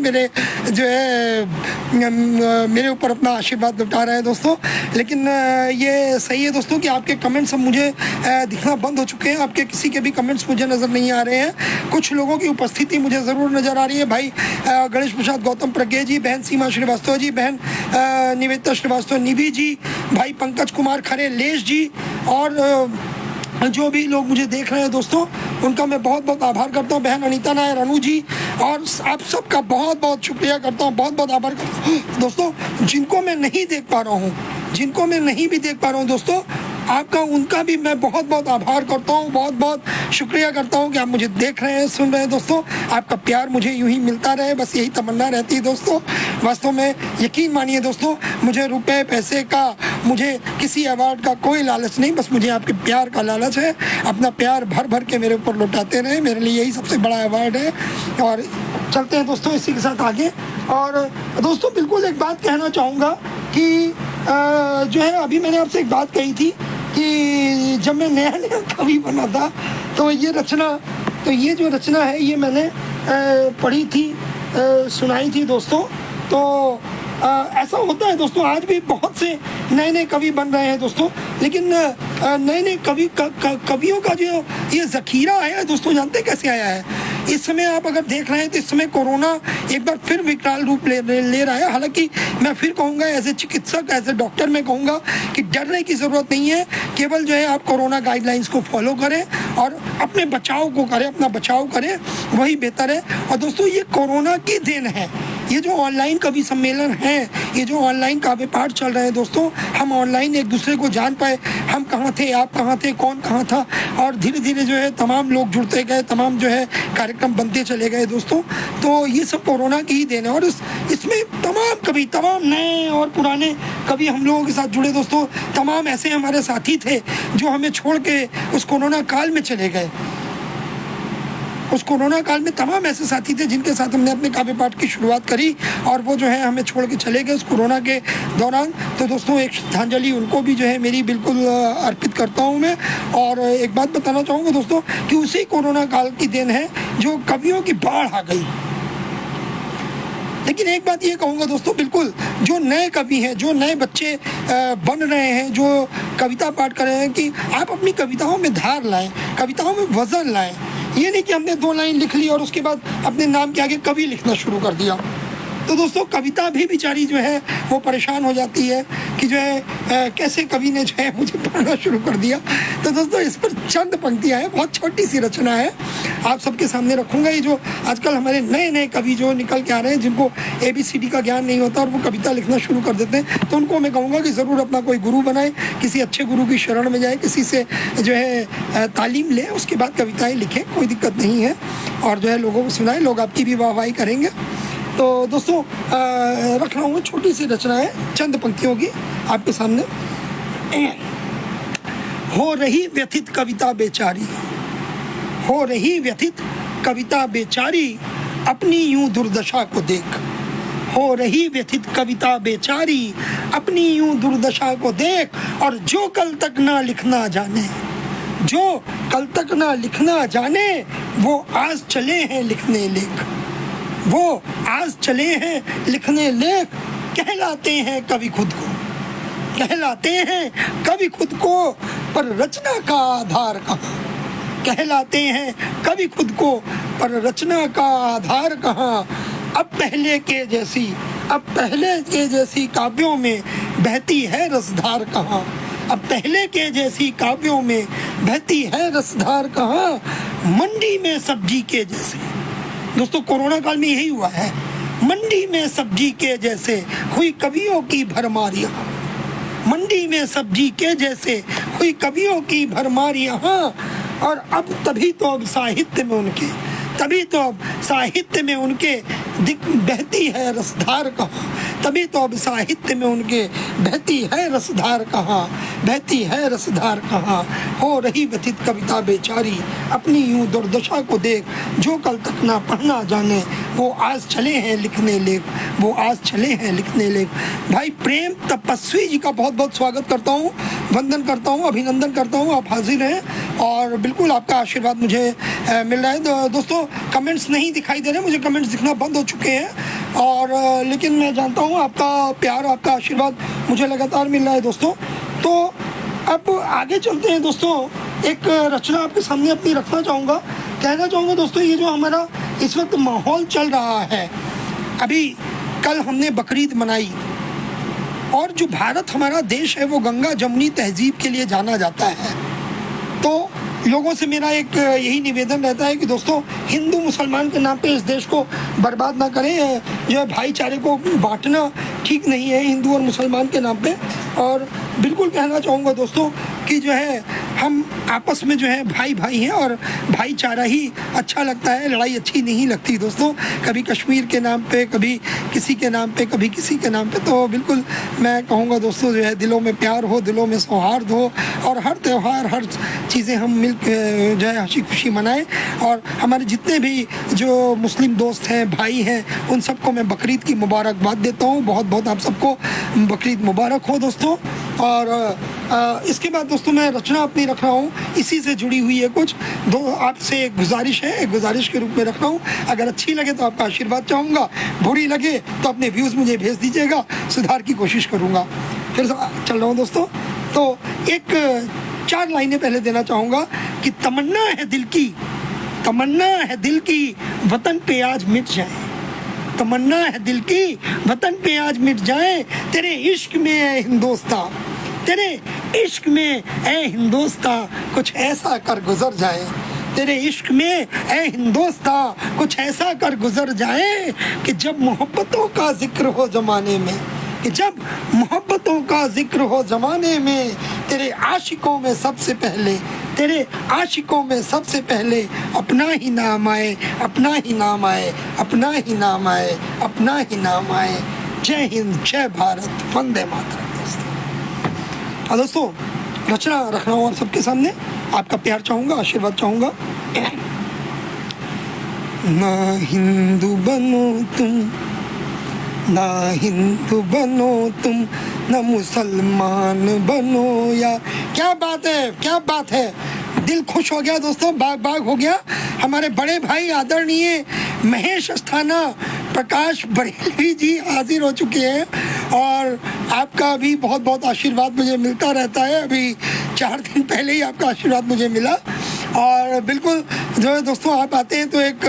मेरे ऊपर अपना आशीर्वाद लुटा रहे हैं दोस्तों। लेकिन ये सही है दोस्तों कि आपके कमेंट्स अब मुझे दिखना बंद हो चुके हैं। आपके किसी के भी कमेंट्स मुझे नज़र नहीं आ रहे हैं। कुछ लोगों की उपस्थिति मुझे ज़रूर नज़र आ रही है। भाई गणेश प्रसाद गौतम प्रज्ञे जी, बहन सीमा श्रीवास्तव जी, बहन निवेदिता श्रीवास्तव निधि जी, भाई पंकज कुमार खरे लेश जी, और जो भी लोग मुझे देख रहे हैं दोस्तों, उनका मैं बहुत बहुत आभार करता हूँ। बहन अनीता नायर अनु जी, और आप सबका बहुत बहुत शुक्रिया करता हूँ, बहुत बहुत आभार करता हूँ दोस्तों। जिनको मैं नहीं देख पा रहा हूँ दोस्तों, आपका उनका भी मैं बहुत बहुत आभार करता हूँ, बहुत बहुत शुक्रिया करता हूँ कि आप मुझे देख रहे हैं, सुन रहे हैं दोस्तों। आपका प्यार मुझे यूं ही मिलता रहे, बस यही तमन्ना रहती है दोस्तों। वास्तव में यकीन मानिए दोस्तों, मुझे रुपए पैसे का, मुझे किसी अवार्ड का कोई लालच नहीं, बस मुझे आपके प्यार का लालच है। अपना प्यार भर भर के मेरे ऊपर लौटाते रहे, मेरे लिए यही सबसे बड़ा अवार्ड है। और चलते हैं दोस्तों इसी के साथ आगे। और दोस्तों बिल्कुल एक बात कहना चाहूँगा कि जो है, अभी मैंने आपसे एक बात कही थी कि जब मैं नया कवि बना था तो ये जो रचना है ये मैंने पढ़ी थी, सुनाई थी दोस्तों। तो ऐसा होता है दोस्तों, आज भी बहुत से नए कवि बन रहे हैं दोस्तों, लेकिन नए कवियों का जो ये ज़ख़ीरा आया है दोस्तों, जानते हैं कैसे आया है? इस समय आप अगर देख रहे हैं तो इस समय कोरोना एक बार फिर विकराल रूप ले रहा है। हालांकि मैं फिर कहूँगा, एज ए चिकित्सक, एज ए डॉक्टर मैं कहूँगा कि डरने की ज़रूरत नहीं है। केवल जो है आप कोरोना गाइडलाइंस को फॉलो करें और अपना बचाव करें, वही बेहतर है। और दोस्तों ये कोरोना की देन है, ये जो ऑनलाइन कवि सम्मेलन है, ये जो ऑनलाइन काव्य पाठ चल रहे हैं दोस्तों, हम ऑनलाइन एक दूसरे को जान पाए, हम कहाँ थे, आप कहाँ थे, कौन कहाँ था, और धीरे धीरे जो है तमाम लोग जुड़ते गए, तमाम जो है कार्यक्रम बनते चले गए दोस्तों। तो ये सब कोरोना की ही देन है। और इसमें तमाम कवि, तमाम नए और पुराने कवि हम लोगों के साथ जुड़े दोस्तों। तमाम ऐसे हमारे साथी थे जो हमें छोड़ के उस कोरोना काल में चले गए। उस कोरोना काल में तमाम ऐसे साथी थे जिनके साथ हमने अपने काव्य पाठ की शुरुआत करी, और वो जो है हमें छोड़ के चले गए उस कोरोना के दौरान। तो दोस्तों एक श्रद्धांजलि उनको भी जो है मेरी बिल्कुल अर्पित करता हूँ मैं। और एक बात बताना चाहूँगा दोस्तों कि उसी कोरोना काल की देन है जो कवियों की बाढ़ आ गई। लेकिन एक बात ये कहूँगा दोस्तों, बिल्कुल जो नए कवि हैं, जो नए बच्चे बन रहे हैं, जो कविता पाठ कर रहे हैं, कि आप अपनी कविताओं में धार लाएं, कविताओं में वजन लाएं। ये नहीं कि हमने 2 लाइन लिख ली और उसके बाद अपने नाम के आगे कवि लिखना शुरू कर दिया। तो दोस्तों कविता भी बेचारी जो है वो परेशान हो जाती है कि जो है कैसे कवि ने जो है मुझे पढ़ना शुरू कर दिया। तो दोस्तों इस पर चंद पंक्तियाँ हैं, बहुत छोटी सी रचना है, आप सबके सामने रखूँगा। ये जो आजकल हमारे नए नए कवि जो निकल के आ रहे हैं, जिनको ABCD का ज्ञान नहीं होता और वो कविता लिखना शुरू कर देते हैं, तो उनको मैं कहूँगा कि ज़रूर अपना कोई गुरु बनाए, किसी अच्छे गुरु की शरण में जाए, किसी से जो है तालीम ले, उसके बाद कविताएँ लिखें, कोई दिक्कत नहीं है, और जो है लोगों को सुनाए, लोग आपकी भी वाहवाही करेंगे। तो दोस्तों रख रहा हूँ, छोटी सी रचना है, चंद पंक्तियों की आपके सामने। हो रही व्यथित कविता बेचारी, हो रही व्यथित कविता बेचारी, अपनी यूं दुर्दशा को देख। हो रही व्यथित कविता बेचारी, अपनी यूं दुर्दशा को देख। और जो कल तक ना लिखना जाने, जो कल तक ना लिखना जाने, वो आज चले हैं लिखने लेख। वो आज चले हैं लिखने लेख। कहलाते हैं कवि खुद को, कहलाते हैं कवि खुद को, पर रचना का आधार कहाँ। कहलाते हैं कवि खुद को, पर रचना का आधार कहाँ। अब पहले के जैसी, अब पहले के जैसी काव्यों में बहती है रसधार कहाँ। अब पहले के जैसी काव्यों में बहती है रसधार कहाँ। मंडी में सब्जी के जैसे, दोस्तों कोरोना काल में यही हुआ है, मंडी में सब्जी के जैसे हुई कवियों की भरमार यहाँ। मंडी में सब्जी के जैसे हुई कवियों की भरमार यहाँ। और अब तभी तो अब साहित्य में उनके, तभी तो अब साहित्य में उनके बहती है रसधार कहाँ। तभी तो अब साहित्य में उनके बहती है रसधार कहाँ, बहती है रसधार कहाँ। हो रही व्यथित कविता बेचारी, अपनी यूं दुर्दशा को देख। जो कल तक ना पढ़ना जाने, वो आज चले हैं लिखने लेख, वो आज चले हैं लिखने लेख। भाई प्रेम तपस्वी जी का बहुत बहुत स्वागत करता हूँ, वंदन करता हूँ, अभिनंदन करता हूँ। आप हाजिर हैं और बिल्कुल आपका आशीर्वाद मुझे मिल रहा है। दोस्तों कमेंट्स नहीं दिखाई दे रहे, मुझे कमेंट्स दिखना बंद हो चुके हैं, और लेकिन मैं जानता हूँ आपका प्यार, आपका आशीर्वाद मुझे लगातार मिल रहा है दोस्तों। तो अब आगे चलते हैं दोस्तों। एक रचना आपके सामने अपनी रखना चाहूँगा, कहना चाहूँगा दोस्तों, ये जो हमारा इस वक्त माहौल चल रहा है, अभी कल हमने बकरीद मनाई, और जो भारत हमारा देश है वो गंगा जमुनी तहजीब के लिए जाना जाता है। तो लोगों से मेरा एक यही निवेदन रहता है कि दोस्तों हिंदू मुसलमान के नाम पे इस देश को बर्बाद ना करें। जो है भाईचारे को बांटना ठीक नहीं है हिंदू और मुसलमान के नाम पे। और बिल्कुल कहना चाहूँगा दोस्तों कि जो है हम आपस में जो है भाई भाई हैं, और भाईचारा ही अच्छा लगता है, लड़ाई अच्छी नहीं लगती दोस्तों। कभी कश्मीर के नाम पे, कभी किसी के नाम पे, कभी किसी के नाम पे। तो बिल्कुल मैं कहूँगा दोस्तों जो है दिलों में प्यार हो, दिलों में सौहार्द हो, और हर त्यौहार, हर चीज़ें हम मिल जो है हंसी खुशी मनाएं। और हमारे जितने भी जो मुस्लिम दोस्त हैं, भाई हैं, उन सबको मैं बकरीद की मुबारकबाद देता हूँ। बहुत बहुत आप सबको बकरीद मुबारक हो दोस्तों। और इसके बाद दोस्तों मैं रचना अपनी रख रहा हूँ, इसी से जुड़ी हुई है कुछ। दो आपसे एक गुजारिश है, एक गुजारिश के रूप में रख रहा हूँ। अगर अच्छी लगे तो आपका आशीर्वाद चाहूँगा, बुरी लगे तो अपने व्यूज़ मुझे भेज दीजिएगा, सुधार की कोशिश करूँगा। फिर चल रहा हूँ दोस्तों। तो एक 4 लाइनें पहले देना चाहूँगा कि तमन्ना है दिल की, तमन्ना है दिल की, वतन पे आज मिट जाए। तमन्ना है दिल की, वतन पे आज मिट जाए। तेरे इश्क में ऐ हिंदोस्तां, तेरे इश्क में ऐ हिंदोस्तां, कुछ ऐसा कर गुजर जाए। तेरे इश्क में ऐ हिंदोस्तां, कुछ ऐसा कर गुजर जाए कि जब मोहब्बतों का जिक्र हो ज़माने में, कि जब मोहब्बतों का जिक्र हो ज़माने में, तेरे आशिकों में सबसे पहले, तेरे आशिकों में सबसे पहले अपना ही नाम आए, अपना ही नाम आए, अपना ही नाम आए, अपना ही नाम आए। जय हिंद, जय भारत, वंदे मातरम। दोस्तों रचना रख रहा हूँ और सबके सामने, आपका प्यार चाहूँगा, आशीर्वाद चाहूँगा। ना हिंदू बनो तुम, ना हिंदू बनो तुम, ना मुसलमान बनो या। क्या बात है, क्या बात है, दिल खुश हो गया दोस्तों, बाग बाग हो गया। हमारे बड़े भाई आदरणीय महेश अस्थाना प्रकाश बरेलवी जी हाजिर हो चुके हैं, और आपका भी बहुत बहुत आशीर्वाद मुझे मिलता रहता है। अभी 4 दिन पहले ही आपका आशीर्वाद मुझे मिला। और बिल्कुल जो है दोस्तों, आप आते हैं तो एक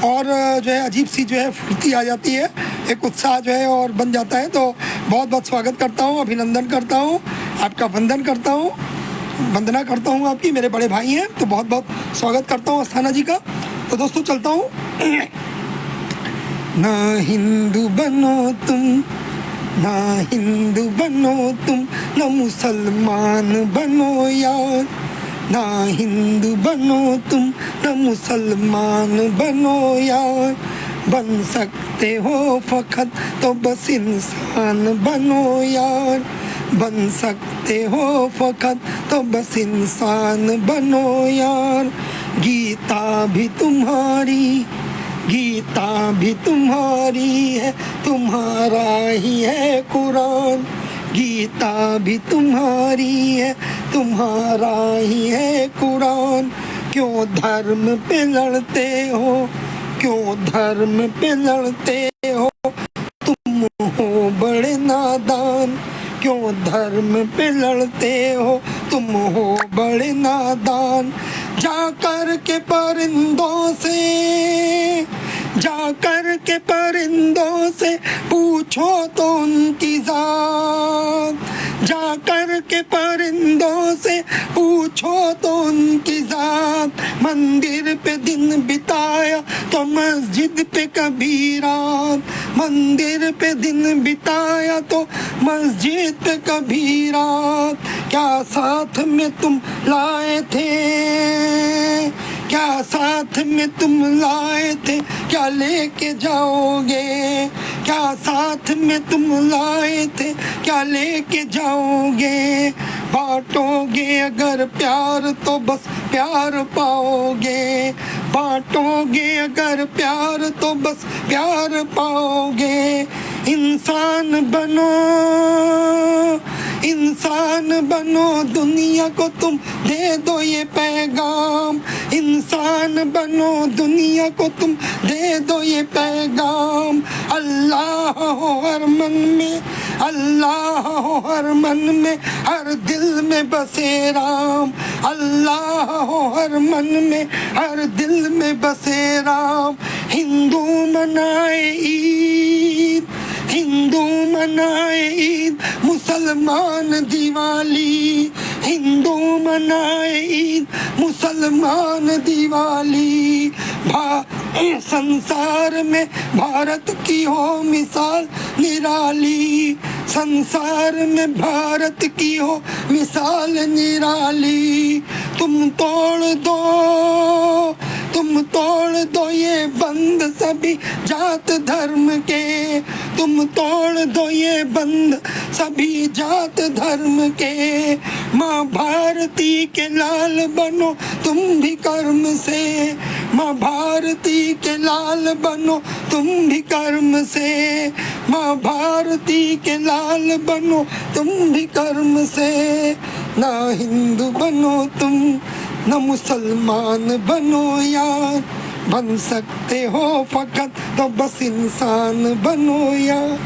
और जो है अजीब सी जो है फुर्ती आ जाती है, एक उत्साह जो है और बन जाता है। तो बहुत बहुत स्वागत करता हूँ, अभिनंदन करता हूँ, आपका वंदन करता हूँ, वंदना करता हूँ आपकी, मेरे बड़े भाई हैं तो बहुत बहुत स्वागत करता हूँ अस्थाना जी का। तो दोस्तों चलता हूँ। ना हिंदू बनो तुम, ना हिंदू बनो तुम, ना मुसलमान बनो यार, ना हिंदू बनो तुम, ना मुसलमान बनो यार, बन सकते हो फकत तो बस इंसान बनो यार, बन सकते हो फकत तो बस इंसान बनो यार। गीता भी तुम्हारी, गीता भी तुम्हारी है, तुम्हारा ही है कुरान, गीता भी तुम्हारी है, तुम्हारा ही है कुरान। क्यों धर्म पे लड़ते हो, क्यों धर्म पे लड़ते हो, तुम हो बड़े नादान, क्यों धर्म पे लड़ते हो, तुम हो बड़े नादान। जा कर के परिंदों से, जा कर के परिंदों से पूछो तो उनकी जात, जा कर के परिंदों से पूछो तो उनकी जात। मंदिर पे दिन बिताया तो मस्जिद पे कभी रात, मंदिर पे दिन बिताया तो मस्जिद पे कभी रात। क्या साथ में तुम लाए थे, क्या साथ में तुम लाए थे, क्या लेके जाओगे, क्या साथ में तुम लाए थे, क्या लेके जाओगे। बांटोगे अगर प्यार तो बस प्यार पाओगे, बांटोगे अगर प्यार तो बस प्यार पाओगे। इंसान बनो, इंसान बनो, दुनिया को तुम दे दो ये पैगाम, इंसान बनो, दुनिया को तुम दे दो ये पैगाम। अल्लाह हो हर मन में, अल्लाह हो हर मन में, हर दिल में बसे राम, अल्लाह हो हर मन में, हर दिल में बसे राम। हिंदू मनाए ईद, हिंदू मनाए ईद, मुसलमान दिवाली, हिंदू मनाए ईद, मुसलमान दिवाली। संसार में भारत की हो मिसाल निराली, संसार में भारत की हो मिसाल निराली। तुम तोड़ दो, तुम तोड़ दो ये बंद सभी जात धर्म के, तुम तोड़ दो ये बंद सभी जात धर्म के। माँ भारती के लाल बनो तुम भी कर्म से, माँ भारती के लाल बनो तुम भी कर्म से, माँ भारती के लाल बनो तुम भी कर्म से। ना हिंदू बनो तुम, न मुसलमान बनो यार, बन सकते हो फकत तो बस इंसान बनो यार।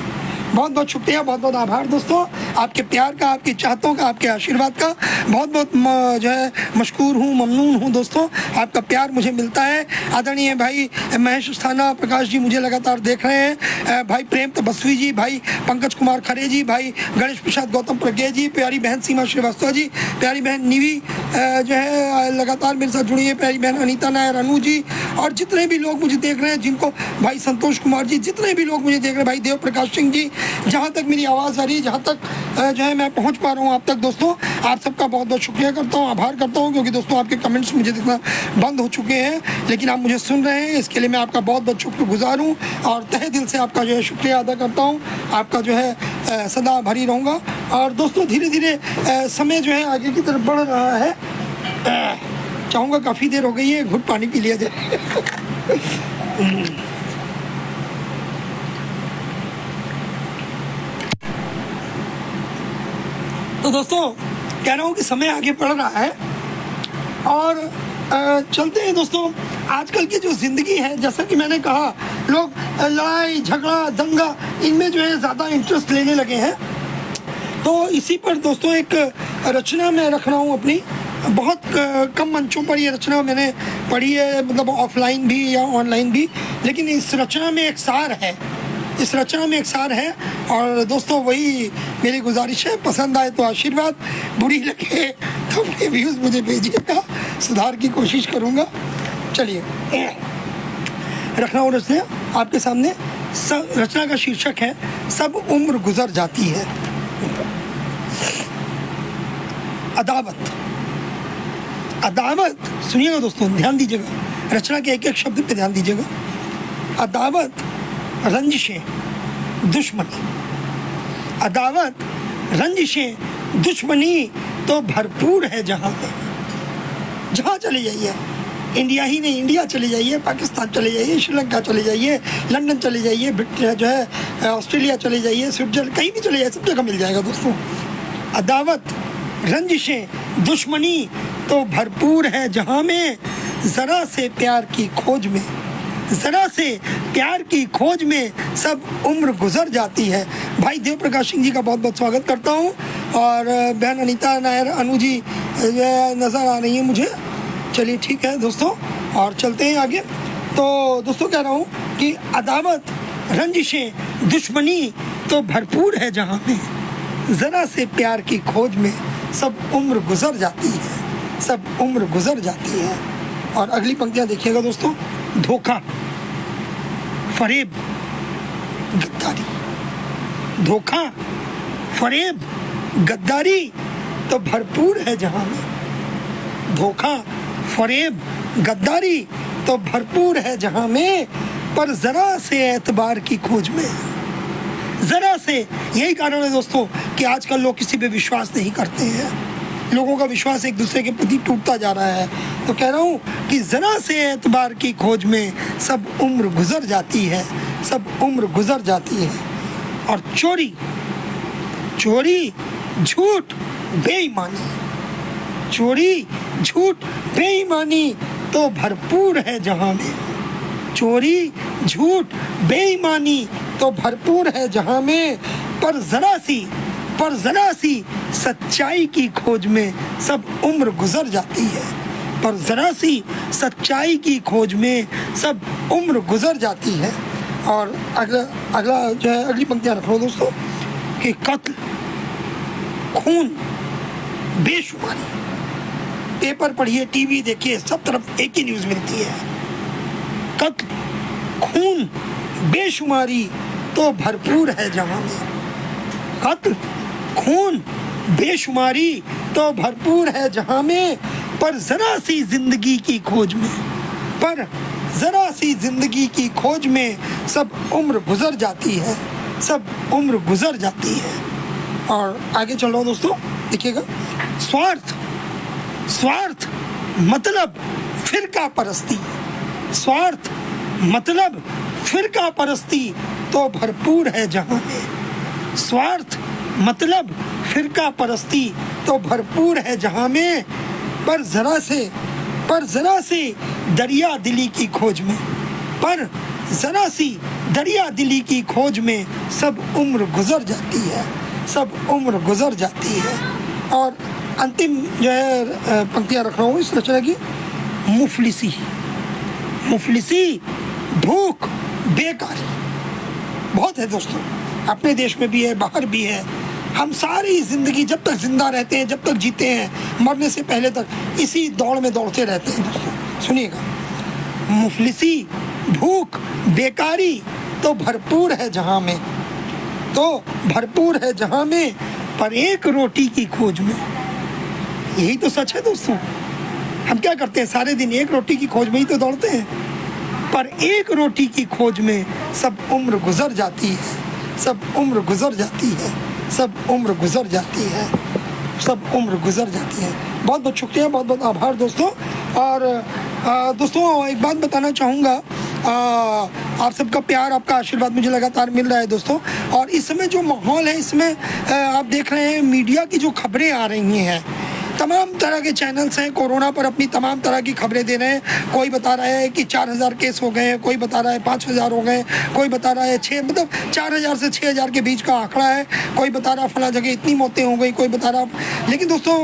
बहुत बहुत शुक्रिया, बहुत बहुत आभार दोस्तों, आपके प्यार का, आपकी चाहतों का, आपके आशीर्वाद का बहुत बहुत जो है मशकूर हूँ, ममनून हूँ दोस्तों। आपका प्यार मुझे मिलता है। आदरणीय भाई महेश अस्थाना प्रकाश जी मुझे लगातार देख रहे हैं, भाई प्रेम तपस्वी जी, भाई पंकज कुमार खरे जी, भाई गणेश प्रसाद गौतम प्रज्ञा जी, प्यारी बहन सीमा श्रीवास्तव जी, प्यारी बहन निवी जो है लगातार मेरे साथ जुड़ी है, प्यारी बहन अनीता नायर, अनु जी, और जितने भी लोग मुझे देख रहे हैं, जिनको भाई संतोष कुमार जी, जितने भी लोग मुझे देख रहे हैं, भाई देव प्रकाश सिंह जी, जहाँ तक मेरी आवाज़ आ रही है, जहाँ तक जो है मैं पहुँच पा रहा हूँ आप तक दोस्तों, आप सबका बहुत बहुत शुक्रिया करता हूँ, आभार करता हूँ, क्योंकि दोस्तों आपके कमेंट्स मुझे दिखना बंद हो चुके हैं, लेकिन आप मुझे सुन रहे हैं, इसके लिए मैं आपका बहुत बहुत शुक्रगुजार हूँ और तहे दिल से आपका जो है शुक्रिया अदा करता हूँ। आपका जो है सदा आभारी रहूँगा। और दोस्तों धीरे धीरे समय जो है आगे की तरफ बढ़ रहा है, चाहूँगा काफ़ी देर हो गई है, घुट पानी पी लिया जाए। तो दोस्तों कह रहा हूँ कि समय आगे बढ़ रहा है और चलते हैं दोस्तों। आजकल की जो ज़िंदगी है, जैसा कि मैंने कहा, लोग लड़ाई झगड़ा दंगा इनमें जो है ज़्यादा इंटरेस्ट लेने लगे हैं। तो इसी पर दोस्तों एक रचना मैं रख रहा हूँ अपनी, बहुत कम मंचों पर ये रचना मैंने पढ़ी है, मतलब ऑफलाइन भी या ऑनलाइन भी, लेकिन इस रचना में एक सार है, इस रचना में एक सार है। और दोस्तों वही मेरी गुजारिश है, पसंद आए तो आशीर्वाद, बुरी लगे तो अपने व्यूज़ मुझे भेजिएगा, सुधार की कोशिश करूँगा। चलिए, रखना और रचना आपके सामने। रचना का शीर्षक है सब उम्र गुजर जाती है। अदावत, अदावत सुनिएगा दोस्तों, ध्यान दीजिएगा, रचना के एक एक शब्द पे ध्यान दीजिएगा। अदावत, रंजिशें, दुश्मनी, अदावत, रंजिशें, दुश्मनी तो भरपूर है जहाँ पे। जहाँ चले जाइए, इंडिया ही नहीं, इंडिया चले जाइए, पाकिस्तान चले जाइए, श्रीलंका चले जाइए, लंदन चले जाइए, जो है ऑस्ट्रेलिया चले जाइए, स्विट्जरलैंड, कहीं भी चले जाइए, सब जगह मिल जाएगा दोस्तों। अदावत, रंजिशें, दुश्मनी तो भरपूर है जहाँ में, ज़रा से प्यार की खोज में, ज़रा से प्यार की खोज में सब उम्र गुजर जाती है। भाई देव प्रकाश सिंह जी का बहुत बहुत स्वागत करता हूँ, और बहन अनीता नायर अनु जी नज़र आ रही है मुझे। चलिए ठीक है दोस्तों, और चलते हैं आगे। तो दोस्तों कह रहा हूँ कि अदावत, रंजिशें, दुश्मनी तो भरपूर है जहाँ में, ज़रा से प्यार की खोज में सब उम्र गुजर जाती है, सब उम्र गुजर जाती है। और अगली पंक्तियाँ देखिएगा दोस्तों। धोखा, फरेब, गद्दारी, धोखा, फरेब, गद्दारी तो भरपूर है जहाँ में, धोखा, फरेब, गद्दारी तो भरपूर है जहाँ में, पर ज़रा से एतबार की खोज में, ज़रा से। यही कारण है दोस्तों कि आजकल लोग किसी पे विश्वास नहीं करते हैं, लोगों का विश्वास एक दूसरे के प्रति टूटता जा रहा है। तो कह रहा हूँ कि ज़रा से एतबार की खोज में सब उम्र गुजर जाती है, सब उम्र गुजर जाती है। और चोरी, चोरी, झूठ, बेईमानी, चोरी, झूठ, बेईमानी तो भरपूर है जहाँ में, चोरी, झूठ, बेईमानी तो भरपूर है जहाँ में, पर ज़रा सी सच्चाई की खोज में सब उम्र गुजर जाती है, पर ज़रा सी सच्चाई की खोज में सब उम्र गुजर जाती है। और अगला जो है, अगली पंक्तियाँ रख लो दोस्तों कि कत्ल, खून, बेशुमारी, पेपर पढ़िए, टीवी देखिए, सब तरफ एक ही न्यूज़ मिलती है। कत्ल, खून, बेशुमारी तो भरपूर है जहाँ में, कत्ल, खून, बेशुमारी तो भरपूर है जहाँ में, पर ज़रा सी ज़िंदगी की खोज में, पर ज़रा सी ज़िंदगी की खोज में सब उम्र गुजर जाती है, सब उम्र गुजर जाती है। और आगे चलो दोस्तों, देखिएगा। स्वार्थ, स्वार्थ मतलब फिरका परस्ती, स्वार्थ मतलब फिरका परस्ती तो भरपूर है जहाँ में, स्वार्थ मतलब फिरका परस्ती तो भरपूर है जहाँ में, पर ज़रा से दरिया दिली की खोज में, पर ज़रा सी दरिया दिली की खोज में सब उम्र गुजर जाती है, सब उम्र गुजर जाती है। और अंतिम जो है पंक्तियाँ रख रहा हूँ इस रचना की। मुफलिसी, मुफलिसी, भूख, बेकारी बहुत है दोस्तों, अपने देश में भी है, बाहर भी है। हम सारी ज़िंदगी जब तक जिंदा रहते हैं, जब तक जीते हैं, मरने से पहले तक इसी दौड़ में दौड़ते रहते हैं दोस्तों। सुनिएगा, मुफलिसी, भूख, बेकारी तो भरपूर है जहाँ में, तो भरपूर है जहाँ में, पर एक रोटी की खोज में। यही तो सच है दोस्तों। हम क्या करते हैं, सारे दिन एक रोटी की खोज में ही तो दौड़ते हैं, पर एक रोटी की खोज में सब उम्र गुजर जाती है, सब उम्र गुजर जाती है, सब उम्र गुजर जाती है, सब उम्र गुजर जाती है। बहुत बहुत शुक्रिया, बहुत बहुत आभार दोस्तों। और दोस्तों एक बात बताना चाहूँगा, आप सबका प्यार, आपका आशीर्वाद मुझे लगातार मिल रहा है दोस्तों। और इस समय जो माहौल है, इसमें आप देख रहे हैं मीडिया की जो खबरें आ रही हैं, तमाम तरह के चैनल्स हैं कोरोना पर अपनी तमाम तरह की खबरें दे रहे हैं। कोई बता रहा है कि 4000 केस हो गए हैं, कोई बता रहा है 5000 हो गए, कोई बता रहा है 6 मतलब 4000 से 6000 के बीच का आंकड़ा है, कोई बता रहा फला जगह इतनी मौतें हो गई, कोई बता रहा। लेकिन दोस्तों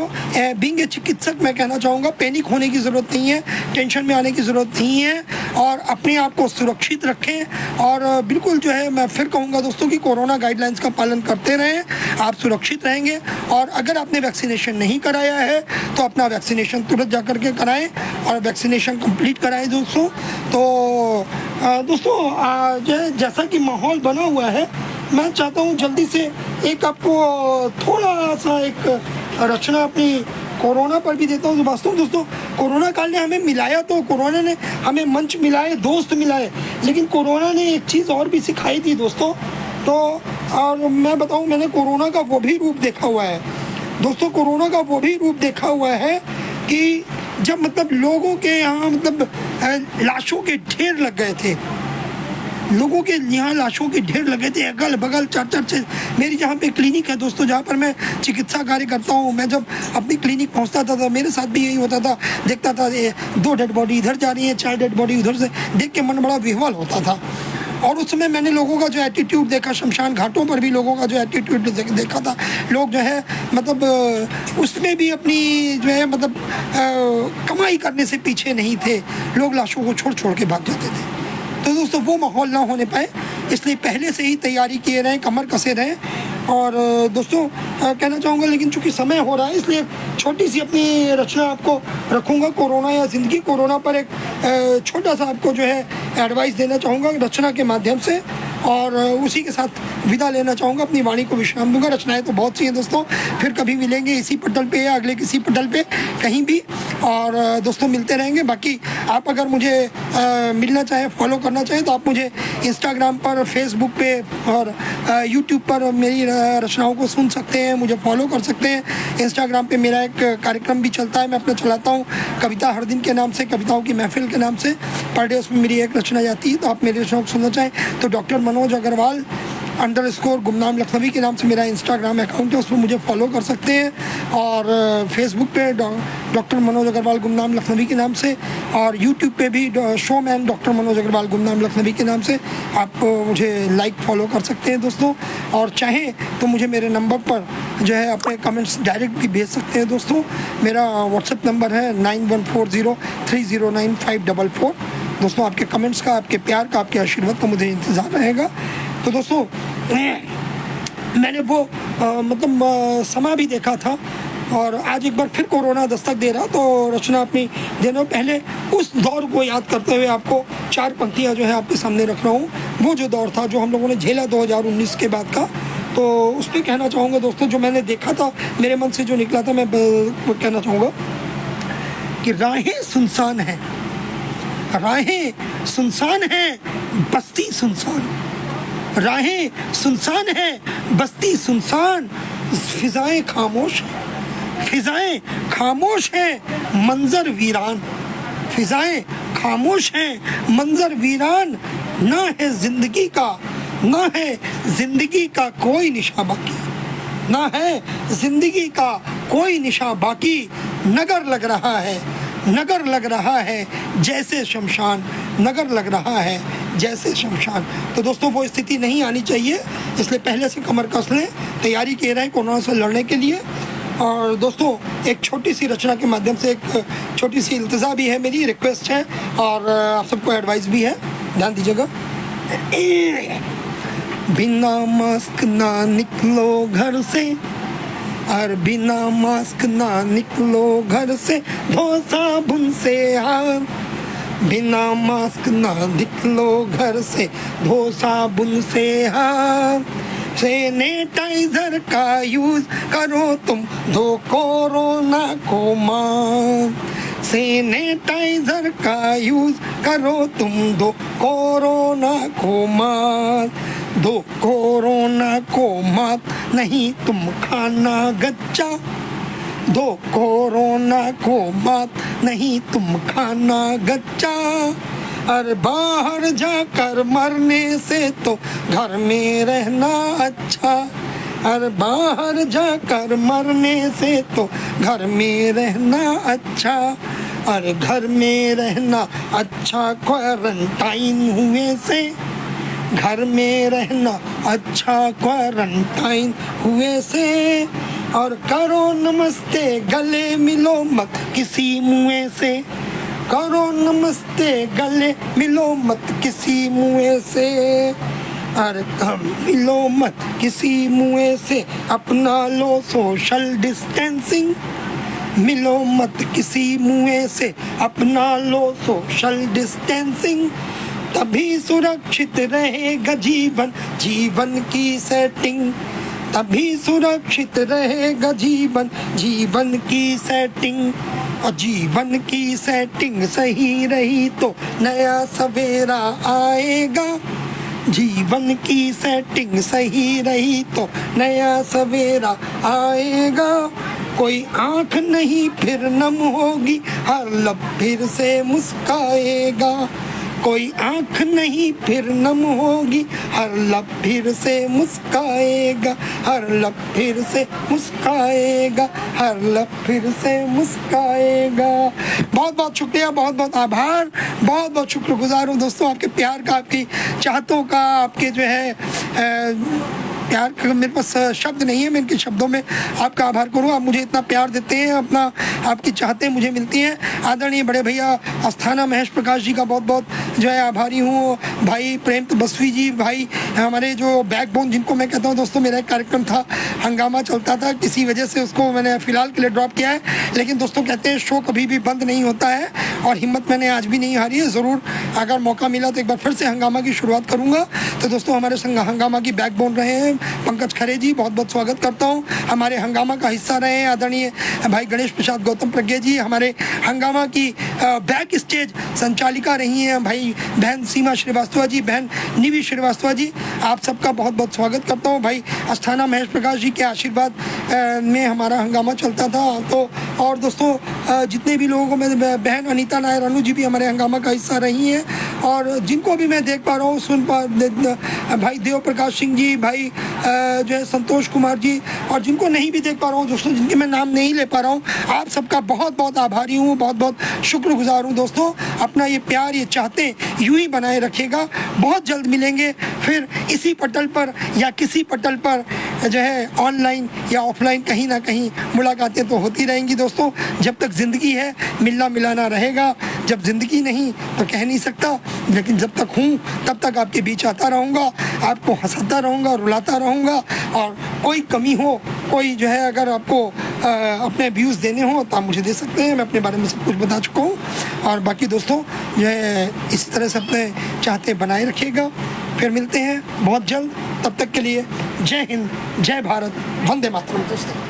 बीइंग ए चिकित्सक मैं कहना चाहूँगा पैनिक होने की ज़रूरत नहीं है, टेंशन में आने की ज़रूरत नहीं है और अपने आप को सुरक्षित रखें और बिल्कुल जो है मैं फिर कहूँगा दोस्तों कि कोरोना गाइडलाइंस का पालन करते रहें, आप सुरक्षित रहेंगे। और अगर आपने वैक्सीनेशन नहीं कराया है तो अपना वैक्सीनेशन तुरंत जा कर के कराएं और वैक्सीनेशन कंप्लीट कराएं दोस्तों। तो दोस्तों जो है जैसा कि माहौल बना हुआ है मैं चाहता हूँ जल्दी से एक आपको थोड़ा सा एक रचना अपनी कोरोना पर भी देता हूँ। तो वास्तव में दोस्तों कोरोना काल ने हमें मिलाया, तो कोरोना ने हमें मंच मिलाए, दोस्त मिलाए, लेकिन कोरोना ने एक चीज़ और भी सिखाई थी दोस्तों। तो और मैं बताऊँ मैंने कोरोना का वो भी रूप देखा हुआ है दोस्तों, कोरोना का वो भी रूप देखा हुआ है कि जब मतलब लोगों के यहाँ मतलब लाशों के ढेर लग गए थे, लोगों के यहाँ लाशों के ढेर लगे थे अगल बगल चार से। मेरी जहाँ पे क्लिनिक है दोस्तों, जहाँ पर मैं चिकित्सा कार्य करता हूँ, मैं जब अपनी क्लिनिक पहुँचता था तो मेरे साथ भी यही होता था। देखता था 2 डेड बॉडी इधर जा रही है, 4 डेड बॉडी उधर से, देख के मन बड़ा विह्वल होता था। और उस समय मैंने लोगों का जो एटीट्यूड देखा, शमशान घाटों पर भी लोगों का जो एटीट्यूड देखा था, लोग जो है मतलब उसमें भी अपनी जो है मतलब कमाई करने से पीछे नहीं थे, लोग लाशों को छोड़ छोड़ के भाग जाते थे। तो दोस्तों वो माहौल ना होने पाए इसलिए पहले से ही तैयारी किए रहें, कमर कसे रहें। और दोस्तों कहना चाहूँगा, लेकिन चूंकि समय हो रहा है इसलिए छोटी सी अपनी रचना आपको रखूँगा कोरोना या ज़िंदगी। कोरोना पर एक छोटा सा आपको जो है एडवाइस देना चाहूँगा रचना के माध्यम से और उसी के साथ विदा लेना चाहूँगा, अपनी वाणी को विश्राम दूंगा। रचनाएं तो बहुत सी हैं दोस्तों, फिर कभी मिलेंगे इसी पटल पे या अगले किसी पटल पे कहीं भी, और दोस्तों मिलते रहेंगे। बाकी आप अगर मुझे मिलना चाहें, फॉलो करना चाहें तो आप मुझे इंस्टाग्राम पर, फेसबुक पे और यूट्यूब पर मेरी रचनाओं को सुन सकते हैं, मुझे फॉलो कर सकते हैं। इंस्टाग्राम पे मेरा एक कार्यक्रम भी चलता है, मैं अपना चलाता हूँ कविता हर दिन के नाम से, कविताओं की महफिल के नाम से। पर डे उसमें मेरी एक रचना जाती है, तो आप मेरी रचनाओं को सुनना चाहें तो डॉक्टर मनोज अग्रवाल _ गुमनाम लखनवी के नाम से मेरा इंस्टाग्राम अकाउंट है, उसमें मुझे फॉलो कर सकते हैं। और फेसबुक पे डॉक्टर मनोज अग्रवाल गुमनाम लखनवी के नाम से, और यूट्यूब पे भी शोमैन डॉक्टर मनोज अग्रवाल गुमनाम लखनवी के नाम से आप मुझे लाइक फॉलो कर सकते हैं दोस्तों। और चाहें तो मुझे मेरे नंबर पर जो है अपने कमेंट्स डायरेक्ट भी भेज सकते हैं दोस्तों। मेरा व्हाट्सएप नंबर है 9140309544। दोस्तों आपके कमेंट्स का, आपके प्यार का, आपके आशीर्वाद का मुझे इंतज़ार रहेगा। तो दोस्तों मैंने वो समय भी देखा था और आज एक बार फिर कोरोना दस्तक दे रहा, तो रचना अपनी देने पहले उस दौर को याद करते हुए आपको 4 पंक्तियाँ जो है आपके सामने रख रहा हूँ। वो जो दौर था जो हम लोगों ने झेला 2019 के बाद का, तो उस पर कहना चाहूँगा दोस्तों, जो मैंने देखा था, मेरे मन से जो निकला था, मैं कहना चाहूँगा कि राहें सुनसान हैं, राहें सुनसान हैं, बस्ती सुनसान, राहें सुनसान हैं, बस्ती सुनसान, फिजाएं खामोश हैं, फिजाएं खामोश हैं, मंजर वीरान, फिजाएं खामोश हैं, मंजर वीरान, ना है जिंदगी का, ना है जिंदगी का कोई निशा बाकी, ना है जिंदगी का कोई निशा बाकी, नगर लग रहा है, नगर लग रहा है जैसे शमशान, नगर लग रहा है जैसे शमशान। तो दोस्तों वो स्थिति नहीं आनी चाहिए, इसलिए पहले से कमर कस लें, तैयारी किए रहें कोरोना से लड़ने के लिए। और दोस्तों एक छोटी सी रचना के माध्यम से एक छोटी सी इल्तिजा भी है, मेरी रिक्वेस्ट है और आप सबको एडवाइस भी है, ध्यान दीजिएगा। बिना मास्क ना निकलो घर से, और बिना मास्क ना निकलो घर से, धो साबुन से हाथ, बिना मास्क ना निकलो घर से, धो साबुन से हाथ, सैनिटाइजर का यूज करो तुम, धो कोरोना को मात, सैनिटाइजर का यूज करो तुम, दो कोरोना को मात, दो कोरोना को मात, नहीं तुम खाना गच्चा, दो कोरोना को मात, नहीं तुम खाना गच्चा, अरे बाहर जाकर मरने से तो घर में रहना अच्छा, और बाहर जाकर मरने से तो घर में रहना अच्छा, और घर में रहना अच्छा क्वारंटाइन हुए से, घर में रहना अच्छा क्वारंटाइन हुए से। और करो नमस्ते गले मिलो मत किसी मुँह से, करो नमस्ते गले मिलो मत किसी मुँह से, और मिलो मत किसी मुँह से, अपना लो सोशल डिस्टेंसिंग, मिलो मत किसी मुँह से, अपना लो सोशल डिस्टेंसिंग, तभी सुरक्षित रहेगा जीवन, जीवन की सेटिंग, तभी सुरक्षित रहेगा जीवन, जीवन की सेटिंग। और जीवन की सेटिंग सही रही तो नया सवेरा आएगा, जीवन की सेटिंग सही रही तो नया सवेरा आएगा। कोई आँख नहीं फिर नम होगी, हर लब फिर से मुस्काएगा, कोई आँख नहीं फिर नम होगी, हर लब फिर से मुस्काएगा, हर लब फिर से मुस्काएगा, हर लब फिर से मुस्काएगा। बहुत बहुत शुक्रिया, बहुत बहुत आभार, बहुत बहुत शुक्रगुजार हूँ दोस्तों आपके प्यार का, आपकी चाहतों का, आपके जो है प्यार का मेरे पास शब्द नहीं है, मैं इनके शब्दों में आपका आभार करूँ। आप मुझे इतना प्यार देते हैं, अपना आपकी चाहते मुझे मिलती हैं। आदरणीय बड़े भैया अस्थाना महेश प्रकाश जी का बहुत बहुत जो है आभारी हूँ। भाई प्रेम बसवी जी, भाई हमारे जो बैकबोन जिनको मैं कहता हूँ दोस्तों, मेरा एक कार्यक्रम था हंगामा चलता था, किसी वजह से उसको मैंने फ़िलहाल के लिए ड्रॉप किया है, लेकिन दोस्तों कहते हैं शो कभी भी बंद नहीं होता है और हिम्मत मैंने आज भी नहीं हारी है। ज़रूर अगर मौका मिला तो एक बार फिर से हंगामा की शुरुआत करूँगा। तो दोस्तों हमारे संग हंगामा की बैकबोन रहे हैं पंकज खरे जी, बहुत बहुत स्वागत करता हूं। हमारे हंगामा का हिस्सा रहे हैं आदरणीय भाई गणेश प्रसाद गौतम प्रज्ञा जी, हमारे हंगामा की बैक स्टेज संचालिका रही हैं भाई बहन सीमा श्रीवास्तव जी, बहन निवि श्रीवास्तव जी, आप सबका बहुत बहुत स्वागत करता हूं। भाई अस्थाना महेश प्रकाश जी के आशीर्वाद में हमारा हंगामा चलता था। तो और दोस्तों जितने भी लोगों को मैं, बहन अनीता नायर अनु जी भी हमारे हंगामा का हिस्सा रही हैं, और जिनको भी मैं देख पा रहा हूँ, सुन पा भाई देव प्रकाश सिंह जी, भाई जो है संतोष कुमार जी, और जिनको नहीं भी देख पा रहा हूँ दोस्तों, जिनके मैं नाम नहीं ले पा रहा हूँ, आप सबका बहुत बहुत आभारी हूँ, बहुत बहुत शुक्रगुजार हूँ दोस्तों। अपना ये प्यार, ये चाहते यूं ही बनाए रखिएगा। बहुत जल्द मिलेंगे फिर इसी पटल पर या किसी पटल पर जो है, ऑनलाइन या ऑफलाइन कहीं ना कहीं मुलाकातें तो होती रहेंगी दोस्तों। जब तक ज़िंदगी है मिलना मिलाना रहेगा, जब ज़िंदगी नहीं तो कह नहीं सकता, लेकिन जब तक हूँ तब तक आपके बीच आता रहूँगा, आपको हंसाता रहूँगा, रुलाता रहूँगा। और कोई कमी हो, कोई जो है अगर आपको अपने व्यूज़ देने हो तो आप मुझे दे सकते हैं, मैं अपने बारे में सब कुछ बता चुका हूँ। और बाकी दोस्तों जो है इसी तरह से अपने चाहते बनाए रखिएगा। फिर मिलते हैं बहुत जल्द, तब तक के लिए जय हिंद, जय भारत, वंदे मातरम दोस्तों।